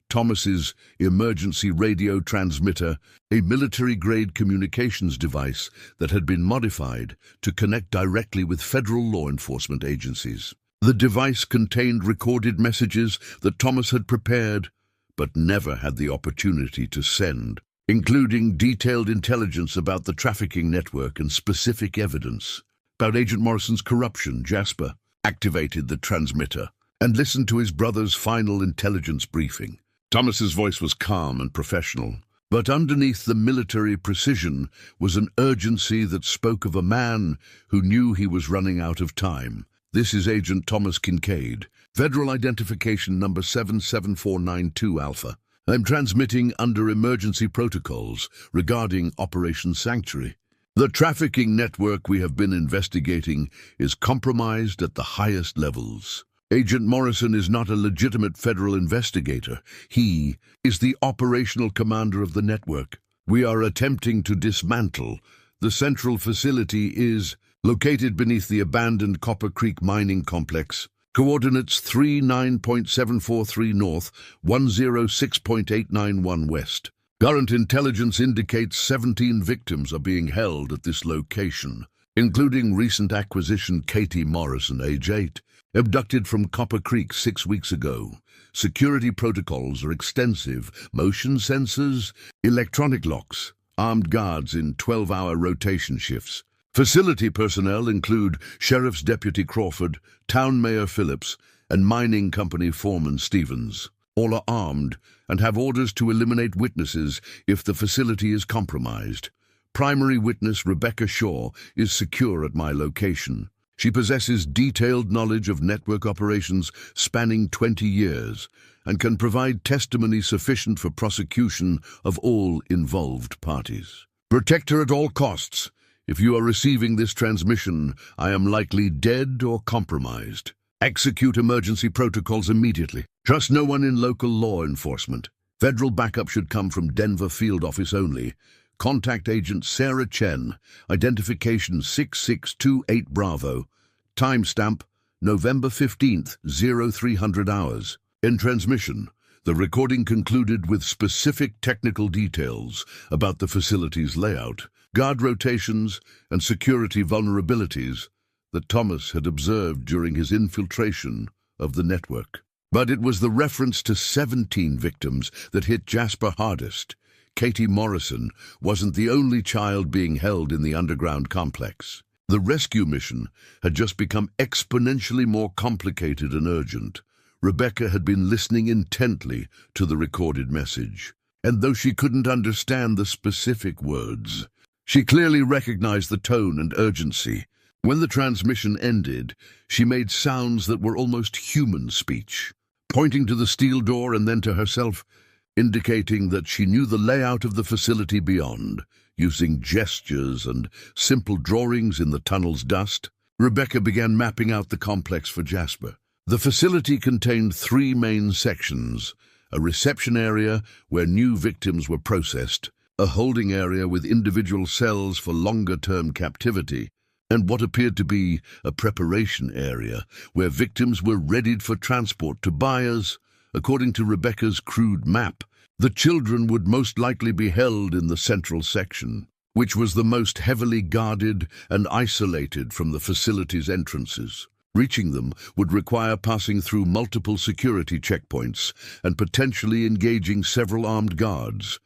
Thomas's emergency radio transmitter, a military-grade communications device that had been modified to connect directly with federal law enforcement agencies. The device contained recorded messages that Thomas had prepared but never had the opportunity to send, including detailed intelligence about the trafficking network and specific evidence about Agent Morrison's corruption. Jasper activated the transmitter, and listened to his brother's final intelligence briefing. Thomas's voice was calm and professional, but underneath the military precision was an urgency that spoke of a man who knew he was running out of time. "This is Agent Thomas Kincaid, Federal Identification Number 77492 Alpha. I'm transmitting under emergency protocols regarding Operation Sanctuary. The trafficking network we have been investigating is compromised at the highest levels. Agent Morrison is not a legitimate federal investigator. He is the operational commander of the network. We are attempting to dismantle. The central facility is located beneath the abandoned Copper Creek mining complex. Coordinates 39.743 north, 106.891 west. Current intelligence indicates 17 victims are being held at this location, including recent acquisition Katie Morrison, age 8, abducted from Copper Creek 6 weeks ago. Security protocols are extensive: motion sensors, electronic locks, armed guards in 12-hour rotation shifts. Facility personnel include Sheriff's Deputy Crawford, Town Mayor Phillips, and Mining Company Foreman Stevens. All are armed and have orders to eliminate witnesses if the facility is compromised. Primary witness Rebecca Shaw is secure at my location. She possesses detailed knowledge of network operations spanning 20 years and can provide testimony sufficient for prosecution of all involved parties. Protect her at all costs. If you are receiving this transmission, I am likely dead or compromised. Execute emergency protocols immediately. Trust no one in local law enforcement. Federal backup should come from Denver Field Office only. Contact Agent Sarah Chen, identification 6628 Bravo. Timestamp November 15th, 0300 hours. In transmission, the recording concluded with specific technical details about the facility's layout, guard rotations, and security vulnerabilities that Thomas had observed during his infiltration of the network. But it was the reference to 17 victims that hit Jasper hardest. Katie Morrison wasn't the only child being held in the underground complex. The rescue mission had just become exponentially more complicated and urgent. Rebecca had been listening intently to the recorded message, and though she couldn't understand the specific words, she clearly recognized the tone and urgency. When the transmission ended, she made sounds that were almost human speech, pointing to the steel door and then to herself, indicating that she knew the layout of the facility beyond. Using gestures and simple drawings in the tunnel's dust, Rebecca began mapping out the complex for Jasper. The facility contained 3 main sections: a reception area where new victims were processed, a holding area with individual cells for longer-term captivity, and what appeared to be a preparation area where victims were readied for transport to buyers. According to Rebecca's crude map, the children would most likely be held in the central section, which was the most heavily guarded and isolated from the facility's entrances. Reaching them would require passing through multiple security checkpoints and potentially engaging several armed guards.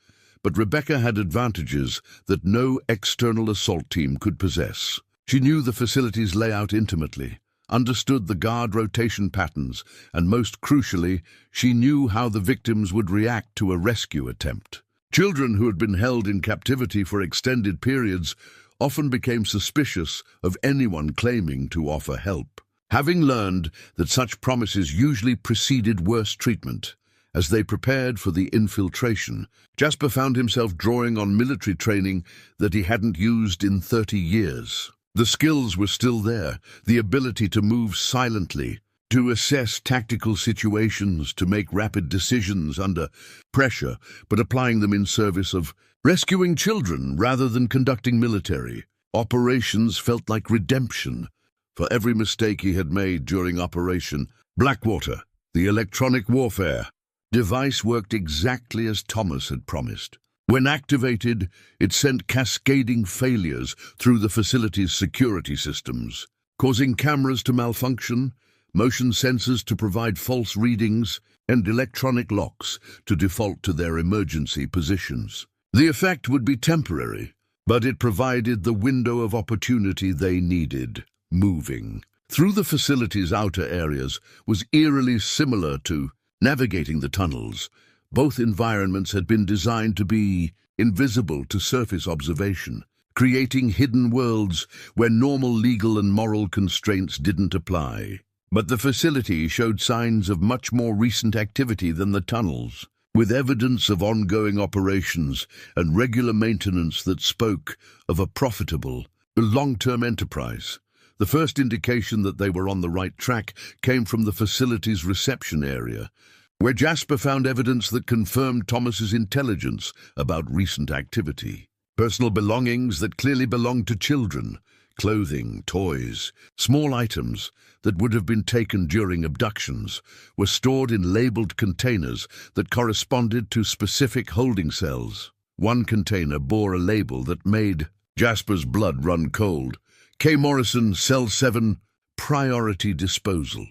But Rebecca had advantages that no external assault team could possess. She knew the facility's layout intimately, understood the guard rotation patterns, and most crucially, she knew how the victims would react to a rescue attempt. Children who had been held in captivity for extended periods often became suspicious of anyone claiming to offer help. Having learned that such promises usually preceded worse treatment, as they prepared for the infiltration, Jasper found himself drawing on military training that he hadn't used in 30 years. The skills were still there, the ability to move silently, to assess tactical situations, to make rapid decisions under pressure, but applying them in service of rescuing children rather than conducting military operations felt like redemption. For every mistake he had made during Operation Blackwater, the electronic warfare device worked exactly as Thomas had promised. When activated, it sent cascading failures through the facility's security systems, causing cameras to malfunction, motion sensors to provide false readings, and electronic locks to default to their emergency positions. The effect would be temporary, but it provided the window of opportunity they needed: moving. through the facility's outer areas was eerily similar to navigating the tunnels. Both environments had been designed to be invisible to surface observation, creating hidden worlds where normal legal and moral constraints didn't apply. But the facility showed signs of much more recent activity than the tunnels, with evidence of ongoing operations and regular maintenance that spoke of a profitable, long-term enterprise. The first indication that they were on the right track came from the facility's reception area, where Jasper found evidence that confirmed Thomas's intelligence about recent activity. Personal belongings that clearly belonged to children, clothing, toys, small items that would have been taken during abductions, were stored in labeled containers that corresponded to specific holding cells. One container bore a label that made Jasper's blood run cold. K. Morrison, Cell 7, Priority Disposal.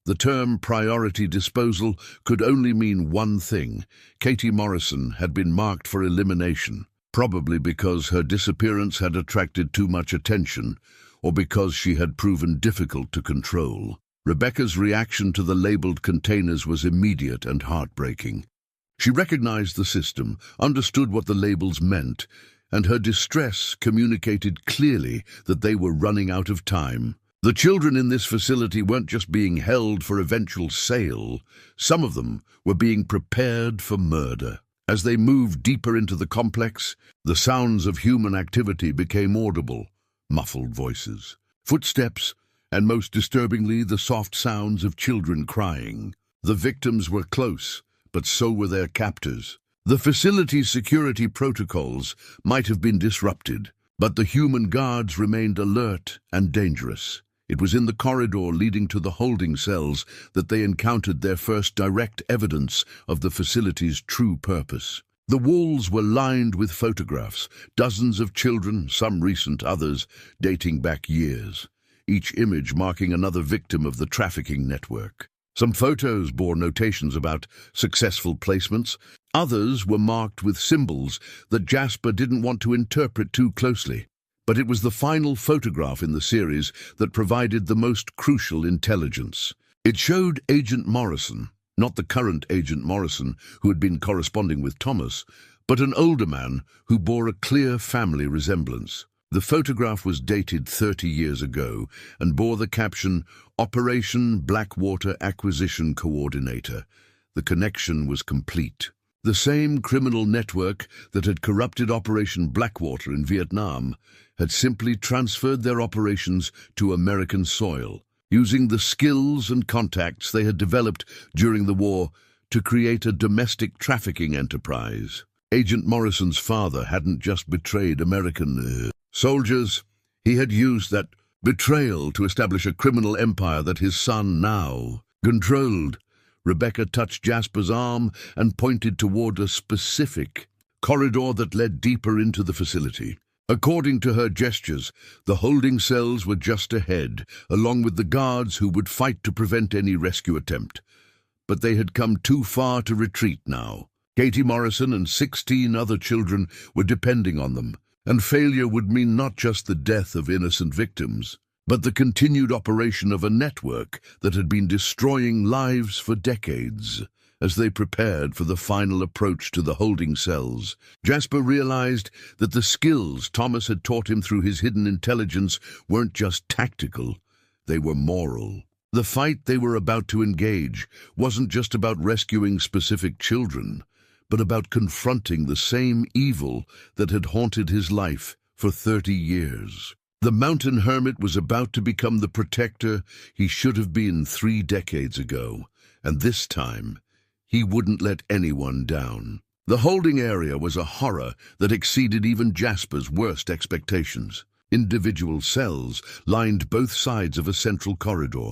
The term priority disposal could only mean one thing. Katie Morrison had been marked for elimination, probably because her disappearance had attracted too much attention, or because she had proven difficult to control. Rebecca's reaction to the labeled containers was immediate and heartbreaking. She recognized the system, understood what the labels meant, and her distress communicated clearly that they were running out of time. The children in this facility weren't just being held for eventual sale. Some of them were being prepared for murder. As they moved deeper into the complex, the sounds of human activity became audible. Muffled voices, footsteps, and most disturbingly, the soft sounds of children crying. The victims were close, but so were their captors. The facility's security protocols might have been disrupted, but the human guards remained alert and dangerous. It was in the corridor leading to the holding cells that they encountered their first direct evidence of the facility's true purpose. The walls were lined with photographs, dozens of children, some recent, others dating back years, each image marking another victim of the trafficking network. Some photos bore notations about successful placements. Others were marked with symbols that Jasper didn't want to interpret too closely. But it was the final photograph in the series that provided the most crucial intelligence. It showed Agent Morrison, not the current Agent Morrison who had been corresponding with Thomas, but an older man who bore a clear family resemblance. The photograph was dated 30 years ago and bore the caption, Operation Blackwater Acquisition Coordinator. The connection was complete. The same criminal network that had corrupted Operation Blackwater in Vietnam had simply transferred their operations to American soil, using the skills and contacts they had developed during the war to create a domestic trafficking enterprise. Agent Morrison's father hadn't just betrayed American soldiers. He had used that betrayal to establish a criminal empire that his son now controlled. Rebecca touched Jasper's arm and pointed toward a specific corridor that led deeper into the facility. According to her gestures, the holding cells were just ahead, along with the guards who would fight to prevent any rescue attempt. But they had come too far to retreat now. Katie Morrison and 16 other children were depending on them, and failure would mean not just the death of innocent victims, but the continued operation of a network that had been destroying lives for decades. As they prepared for the final approach to the holding cells, Jasper realized that the skills Thomas had taught him through his hidden intelligence weren't just tactical, they were moral. The fight they were about to engage wasn't just about rescuing specific children, but about confronting the same evil that had haunted his life for 30 years. The mountain hermit was about to become the protector he should have been 3 decades ago, and this time, he wouldn't let anyone down. The holding area was a horror that exceeded even Jasper's worst expectations. Individual cells lined both sides of a central corridor,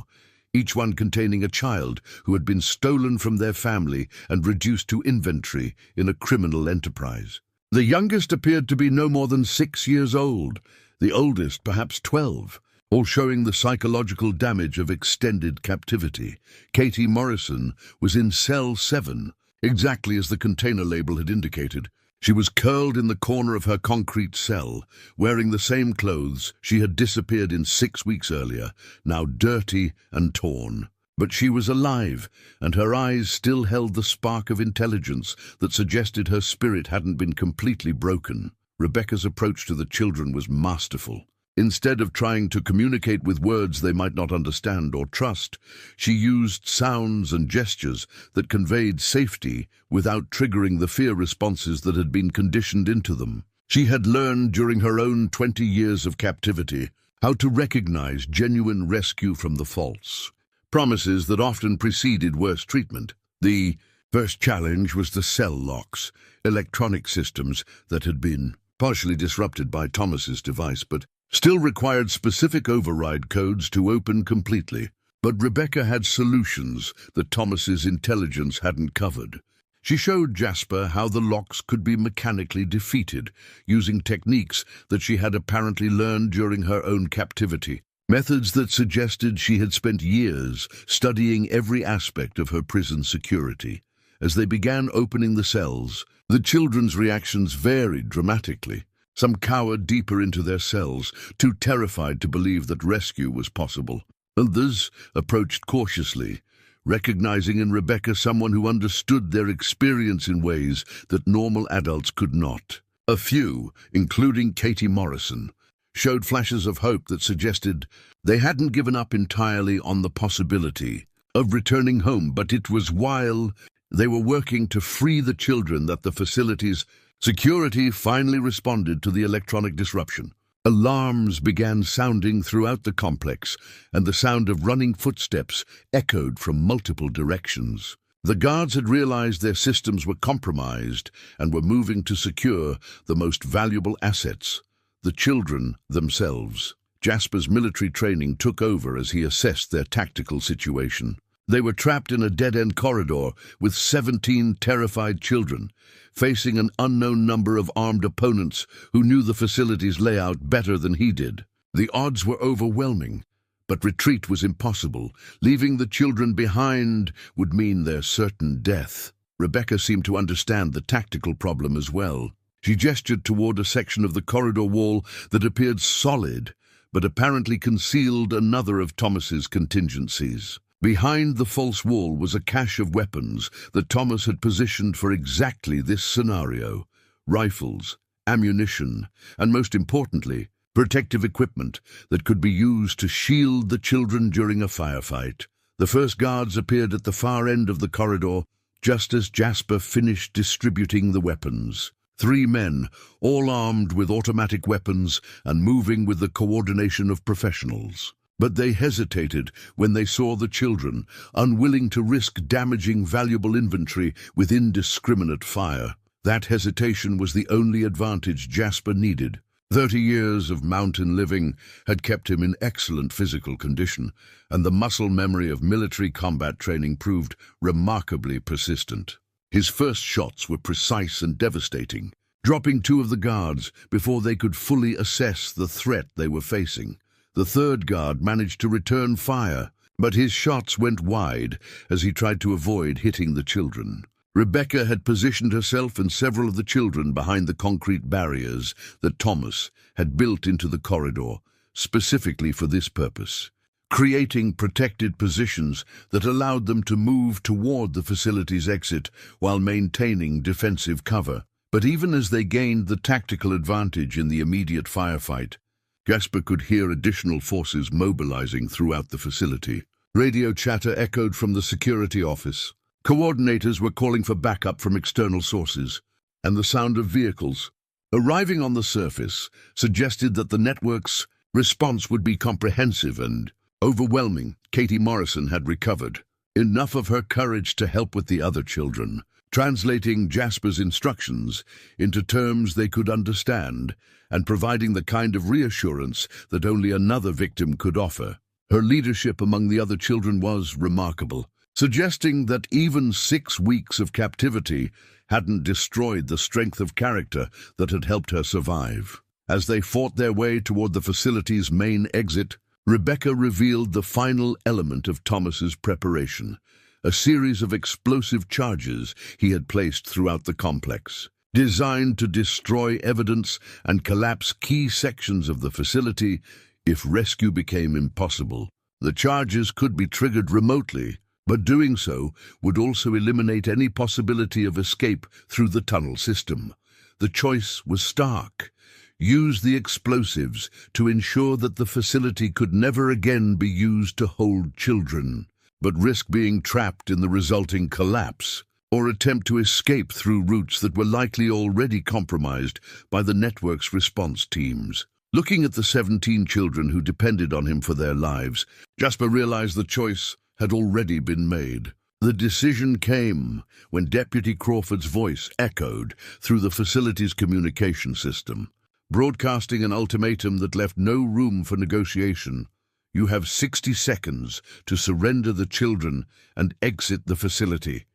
each one containing a child who had been stolen from their family and reduced to inventory in a criminal enterprise. The youngest appeared to be no more than 6 years old, the oldest perhaps 12, all showing the psychological damage of extended captivity. Katie Morrison was in Cell 7, exactly as the container label had indicated. She was curled in the corner of her concrete cell, wearing the same clothes she had disappeared in 6 weeks earlier, now dirty and torn. But she was alive, and her eyes still held the spark of intelligence that suggested her spirit hadn't been completely broken. Rebecca's approach to the children was masterful. Instead of trying to communicate with words they might not understand or trust, she used sounds and gestures that conveyed safety without triggering the fear responses that had been conditioned into them. She had learned during her own 20 years of captivity how to recognize genuine rescue from the false promises that often preceded worse treatment. The first challenge was the cell locks, electronic systems that had been partially disrupted by Thomas's device, but still required specific override codes to open completely. But Rebecca had solutions that Thomas's intelligence hadn't covered. She showed Jasper how the locks could be mechanically defeated, using techniques that she had apparently learned during her own captivity, methods that suggested she had spent years studying every aspect of her prison security. As they began opening the cells, the children's reactions varied dramatically. Some cowered deeper into their cells, too terrified to believe that rescue was possible. Others approached cautiously, recognizing in Rebecca someone who understood their experience in ways that normal adults could not. A few, including Katie Morrison, showed flashes of hope that suggested they hadn't given up entirely on the possibility of returning home, but it was while they were working to free the children that the facility's security finally responded to the electronic disruption. Alarms began sounding throughout the complex, and the sound of running footsteps echoed from multiple directions. The guards had realized their systems were compromised and were moving to secure the most valuable assets, the children themselves. Jasper's military training took over as he assessed their tactical situation. They were trapped in a dead-end corridor with 17 terrified children, facing an unknown number of armed opponents who knew the facility's layout better than he did. The odds were overwhelming, but retreat was impossible. Leaving the children behind would mean their certain death. Rebecca seemed to understand the tactical problem as well. She gestured toward a section of the corridor wall that appeared solid, but apparently concealed another of Thomas's contingencies. Behind the false wall was a cache of weapons that Thomas had positioned for exactly this scenario: rifles, ammunition, and most importantly, protective equipment that could be used to shield the children during a firefight. The first guards appeared at the far end of the corridor just as Jasper finished distributing the weapons. 3 men, all armed with automatic weapons and moving with the coordination of professionals. But they hesitated when they saw the children, unwilling to risk damaging valuable inventory with indiscriminate fire. That hesitation was the only advantage Jasper needed. 30 years of mountain living had kept him in excellent physical condition, and the muscle memory of military combat training proved remarkably persistent. His first shots were precise and devastating, dropping 2 of the guards before they could fully assess the threat they were facing. The third guard managed to return fire, but his shots went wide as he tried to avoid hitting the children. Rebecca had positioned herself and several of the children behind the concrete barriers that Thomas had built into the corridor, specifically for this purpose, creating protected positions that allowed them to move toward the facility's exit while maintaining defensive cover. But even as they gained the tactical advantage in the immediate firefight, Jasper could hear additional forces mobilizing throughout the facility. Radio chatter echoed from the security office. Coordinators were calling for backup from external sources, and the sound of vehicles arriving on the surface suggested that the network's response would be comprehensive and overwhelming. Katie Morrison had recovered enough of her courage to help with the other children, translating Jasper's instructions into terms they could understand and providing the kind of reassurance that only another victim could offer. Her leadership among the other children was remarkable, suggesting that even 6 weeks of captivity hadn't destroyed the strength of character that had helped her survive. As they fought their way toward the facility's main exit, Rebecca revealed the final element of Thomas's preparation: a series of explosive charges he had placed throughout the complex, designed to destroy evidence and collapse key sections of the facility if rescue became impossible. The charges could be triggered remotely, but doing so would also eliminate any possibility of escape through the tunnel system. The choice was stark. Use the explosives to ensure that the facility could never again be used to hold children, but risk being trapped in the resulting collapse, or attempt to escape through routes that were likely already compromised by the network's response teams. Looking at the 17 children who depended on him for their lives, Jasper realized the choice had already been made. The decision came when Deputy Crawford's voice echoed through the facility's communication system, broadcasting an ultimatum that left no room for negotiation. You have 60 seconds to surrender the children and exit the facility.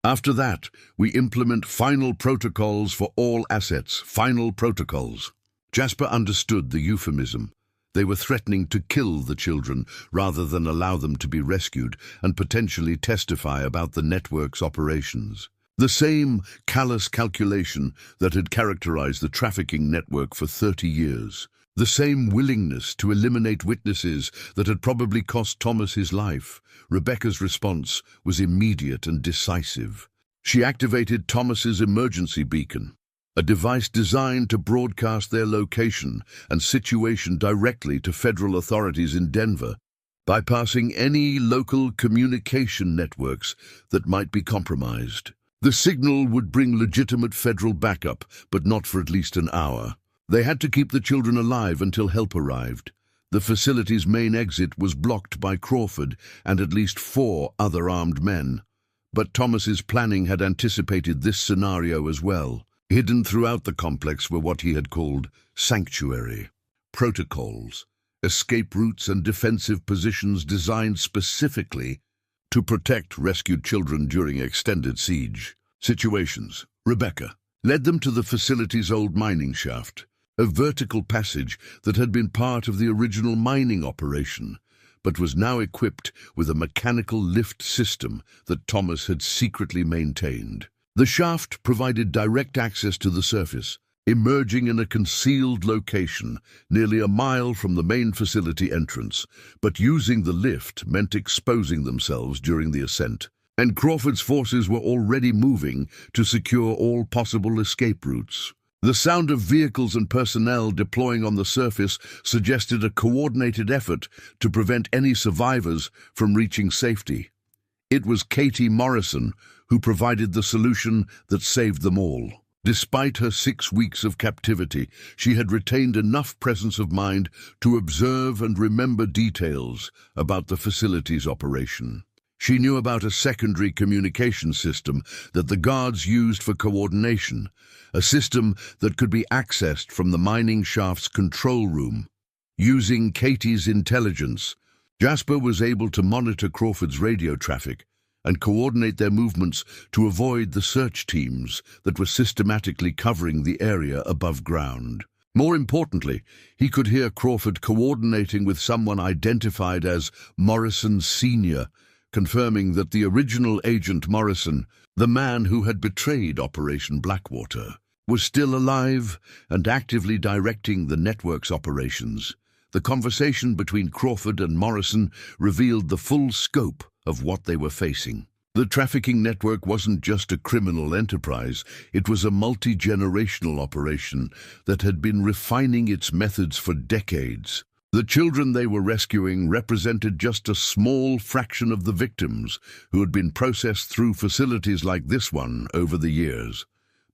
After that, we implement final protocols for all assets. Final protocols. Jasper understood the euphemism. They were threatening to kill the children rather than allow them to be rescued and potentially testify about the network's operations. The same callous calculation that had characterized the trafficking network for 30 years. The same willingness to eliminate witnesses that had probably cost Thomas his life. Rebecca's response was immediate and decisive. She activated Thomas's emergency beacon, a device designed to broadcast their location and situation directly to federal authorities in Denver, bypassing any local communication networks that might be compromised. The signal would bring legitimate federal backup, but not for at least an hour. They had to keep the children alive until help arrived. The facility's main exit was blocked by Crawford and at least 4 other armed men. But Thomas's planning had anticipated this scenario as well. Hidden throughout the complex were what he had called sanctuary protocols, escape routes and defensive positions designed specifically to protect rescued children during extended siege situations. Rebecca led them to the facility's old mining shaft, a vertical passage that had been part of the original mining operation, but was now equipped with a mechanical lift system that Thomas had secretly maintained. The shaft provided direct access to the surface, emerging in a concealed location nearly a mile from the main facility entrance, but using the lift meant exposing themselves during the ascent. And Crawford's forces were already moving to secure all possible escape routes. The sound of vehicles and personnel deploying on the surface suggested a coordinated effort to prevent any survivors from reaching safety. It was Katie Morrison who provided the solution that saved them all. Despite her 6 weeks of captivity, she had retained enough presence of mind to observe and remember details about the facility's operation. She knew about a secondary communication system that the guards used for coordination, a system that could be accessed from the mining shaft's control room. Using Katie's intelligence, Jasper was able to monitor Crawford's radio traffic and coordinate their movements to avoid the search teams that were systematically covering the area above ground. More importantly, he could hear Crawford coordinating with someone identified as Morrison Sr., confirming that the original Agent Morrison, the man who had betrayed Operation Blackwater, was still alive and actively directing the network's operations. The conversation between Crawford and Morrison revealed the full scope of what they were facing. The trafficking network wasn't just a criminal enterprise, it was a multi-generational operation that had been refining its methods for decades. The children they were rescuing represented just a small fraction of the victims who had been processed through facilities like this one over the years.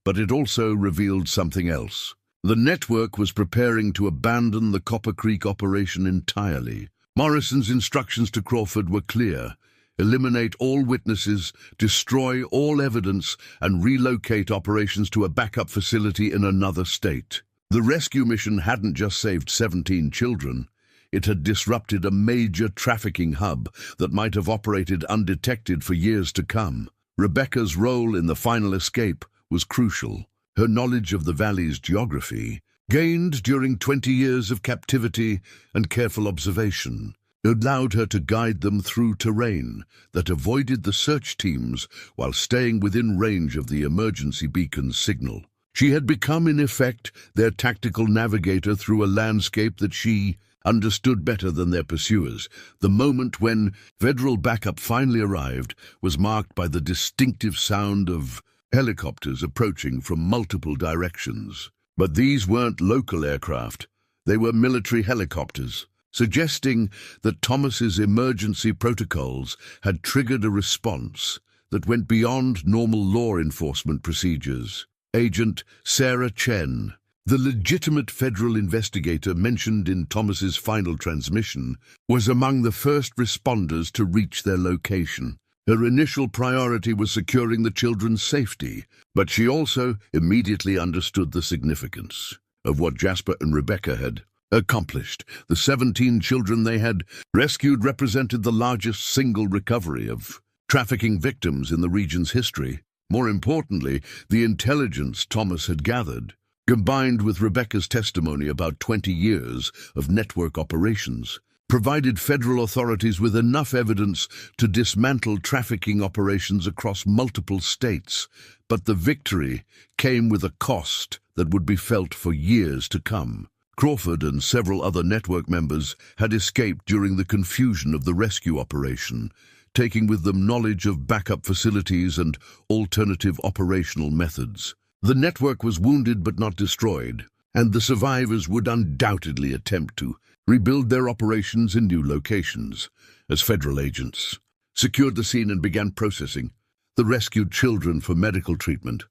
But it also revealed something else. The network was preparing to abandon the Copper Creek operation entirely. Morrison's instructions to Crawford were clear: eliminate all witnesses, destroy all evidence, and relocate operations to a backup facility in another state. The rescue mission hadn't just saved 17 children. It had disrupted a major trafficking hub that might have operated undetected for years to come. Rebecca's role in the final escape was crucial. Her knowledge of the valley's geography, gained during 20 years of captivity and careful observation, allowed her to guide them through terrain that avoided the search teams while staying within range of the emergency beacon's signal. She had become, in effect, their tactical navigator through a landscape that she understood better than their pursuers. The moment when federal backup finally arrived was marked by the distinctive sound of helicopters approaching from multiple directions. But these weren't local aircraft. They were military helicopters, suggesting that Thomas's emergency protocols had triggered a response that went beyond normal law enforcement procedures. Agent Sarah Chen, the legitimate federal investigator mentioned in Thomas's final transmission, was among the first responders to reach their location. Her initial priority was securing the children's safety, but she also immediately understood the significance of what Jasper and Rebecca had accomplished. The 17 children they had rescued represented the largest single recovery of trafficking victims in the region's history. More importantly, the intelligence Thomas had gathered, combined with Rebecca's testimony about 20 years of network operations, provided federal authorities with enough evidence to dismantle trafficking operations across multiple states. But the victory came with a cost that would be felt for years to come. Crawford and several other network members had escaped during the confusion of the rescue operation, taking with them knowledge of backup facilities and alternative operational methods. The network was wounded but not destroyed, and the survivors would undoubtedly attempt to rebuild their operations in new locations. As federal agents secured the scene and began processing the rescued children for medical treatment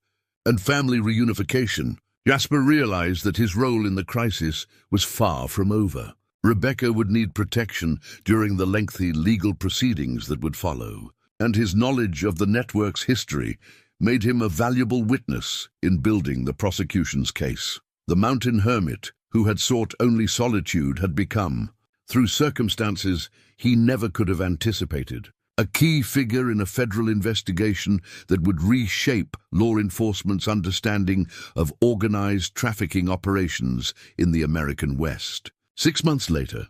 and family reunification, Jasper realized that his role in the crisis was far from over. Rebecca would need protection during the lengthy legal proceedings that would follow, and his knowledge of the network's history made him a valuable witness in building the prosecution's case. The mountain hermit, who had sought only solitude, had become, through circumstances he never could have anticipated, a key figure in a federal investigation that would reshape law enforcement's understanding of organized trafficking operations in the American West. 6 months later,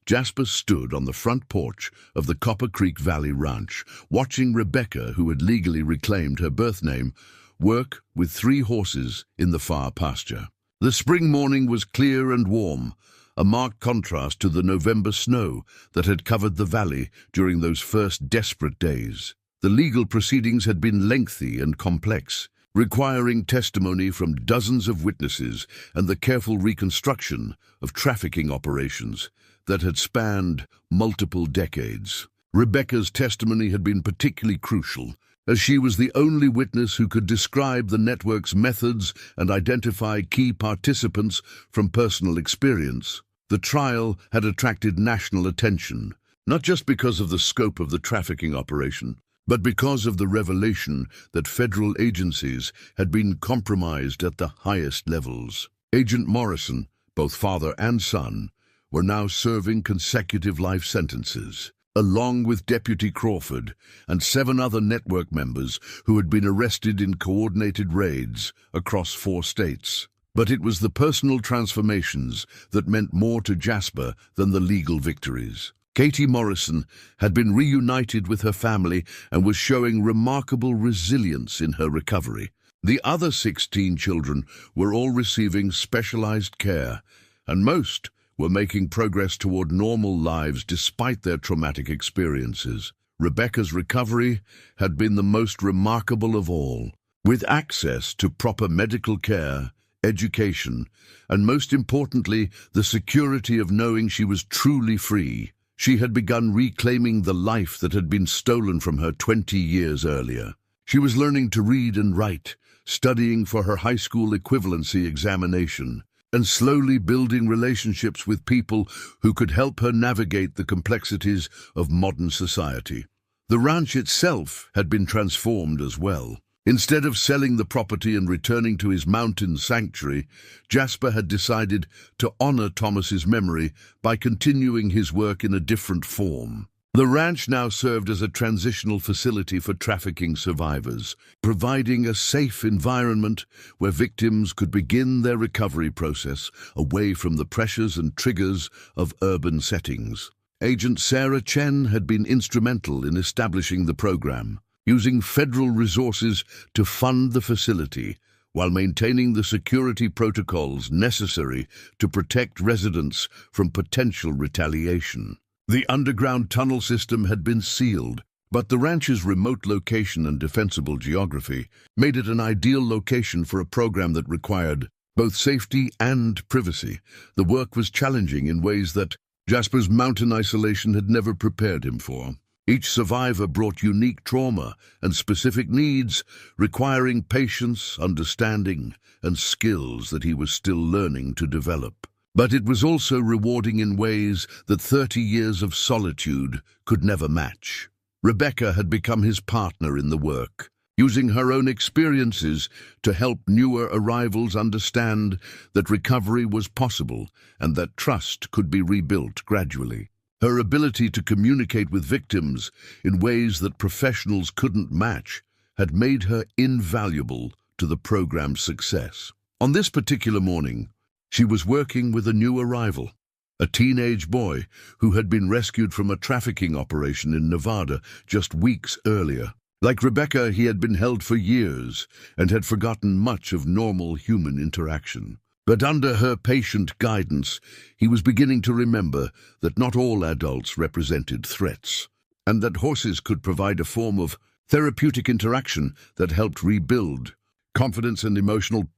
Jasper stood on the front porch of the Copper Creek Valley Ranch, watching Rebecca, who had legally reclaimed her birth name, work with 3 horses in the far pasture. The spring morning was clear and warm, a marked contrast to the November snow that had covered the valley during those first desperate days. The legal proceedings had been lengthy and complex, requiring testimony from dozens of witnesses and the careful reconstruction of trafficking operations that had spanned multiple decades. Rebecca's testimony had been particularly crucial, as she was the only witness who could describe the network's methods and identify key participants from personal experience. The trial had attracted national attention, not just because of the scope of the trafficking operation, but because of the revelation that federal agencies had been compromised at the highest levels. Agent Morrison, both father and son, were now serving consecutive life sentences, along with Deputy Crawford and 7 other network members who had been arrested in coordinated raids across 4 states. But it was the personal transformations that meant more to Jasper than the legal victories. Katie Morrison had been reunited with her family and was showing remarkable resilience in her recovery. The other 16 children were all receiving specialized care, and most were making progress toward normal lives despite their traumatic experiences. Rebecca's recovery had been the most remarkable of all. With access to proper medical care, education, and most importantly, the security of knowing she was truly free, she had begun reclaiming the life that had been stolen from her 20 years earlier. She was learning to read and write, studying for her high school equivalency examination, and slowly building relationships with people who could help her navigate the complexities of modern society. The ranch itself had been transformed as well. Instead of selling the property and returning to his mountain sanctuary, Jasper had decided to honor Thomas's memory by continuing his work in a different form. The ranch now served as a transitional facility for trafficking survivors, providing a safe environment where victims could begin their recovery process away from the pressures and triggers of urban settings. Agent Sarah Chen had been instrumental in establishing the program, using federal resources to fund the facility while maintaining the security protocols necessary to protect residents from potential retaliation. The underground tunnel system had been sealed, but the ranch's remote location and defensible geography made it an ideal location for a program that required both safety and privacy. The work was challenging in ways that Jasper's mountain isolation had never prepared him for. Each survivor brought unique trauma and specific needs, requiring patience, understanding, and skills that he was still learning to develop. But it was also rewarding in ways that 30 years of solitude could never match. Rebecca had become his partner in the work, using her own experiences to help newer arrivals understand that recovery was possible and that trust could be rebuilt gradually. Her ability to communicate with victims in ways that professionals couldn't match had made her invaluable to the program's success. On this particular morning, she was working with a new arrival, a teenage boy who had been rescued from a trafficking operation in Nevada just weeks earlier. Like Rebecca, he had been held for years and had forgotten much of normal human interaction. But under her patient guidance, he was beginning to remember that not all adults represented threats, and that horses could provide a form of therapeutic interaction that helped rebuild confidence and emotional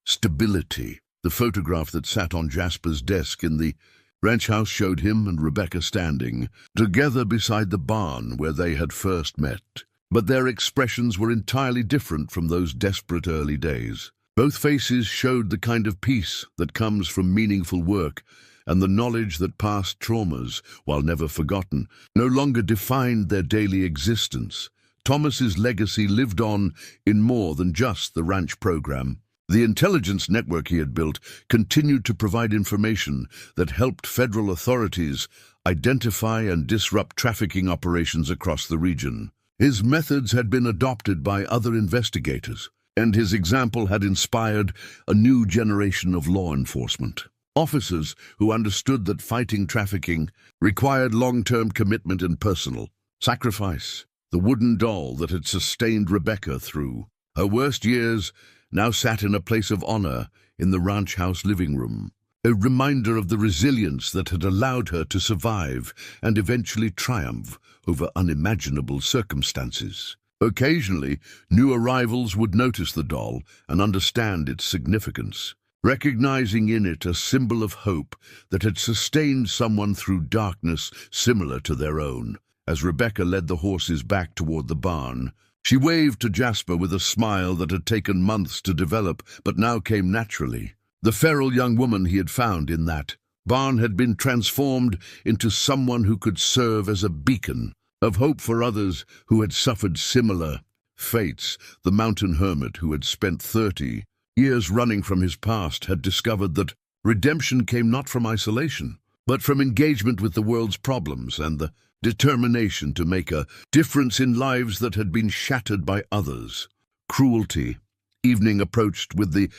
stability. The photograph that sat on Jasper's desk in the ranch house showed him and Rebecca standing together beside the barn where they had first met. But their expressions were entirely different from those desperate early days. Both faces showed the kind of peace that comes from meaningful work and the knowledge that past traumas, while never forgotten, no longer defined their daily existence. Thomas's legacy lived on in more than just the ranch program. The intelligence network he had built continued to provide information that helped federal authorities identify and disrupt trafficking operations across the region. His methods had been adopted by other investigators, and his example had inspired a new generation of law enforcement. Officers who understood that fighting trafficking required long-term commitment and personal sacrifice. The wooden doll that had sustained Rebecca through her worst years now sat in a place of honor in the ranch house living room, a reminder of the resilience that had allowed her to survive and eventually triumph over unimaginable circumstances. Occasionally, new arrivals would notice the doll and understand its significance, recognizing in it a symbol of hope that had sustained someone through darkness similar to their own. As Rebecca led the horses back toward the barn, she waved to Jasper with a smile that had taken months to develop but now came naturally. The feral young woman he had found in that barn had been transformed into someone who could serve as a beacon of hope for others who had suffered similar fates. The mountain hermit, who had spent 30 years running from his past, had discovered that redemption came not from isolation, but from engagement with the world's problems and the determination to make a difference in lives that had been shattered by others. Cruelty. Evening approached with the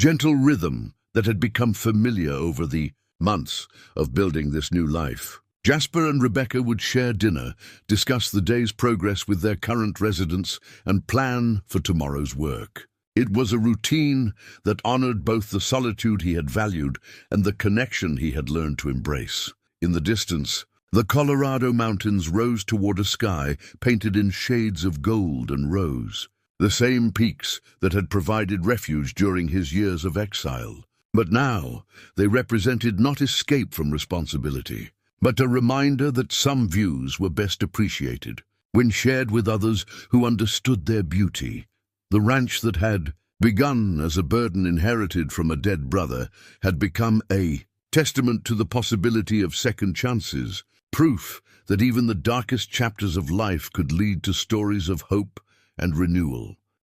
gentle rhythm that had become familiar over the months of building this new life. Jasper and Rebecca would share dinner, discuss the day's progress with their current residents, and plan for tomorrow's work. It was a routine that honored both the solitude he had valued and the connection he had learned to embrace. In the distance, the Colorado mountains rose toward a sky painted in shades of gold and rose, the same peaks that had provided refuge during his years of exile. But now they represented not escape from responsibility, but a reminder that some views were best appreciated when shared with others who understood their beauty. The ranch that had begun as a burden inherited from a dead brother had become a testament to the possibility of second chances, proof that even the darkest chapters of life could lead to stories of hope and renewal.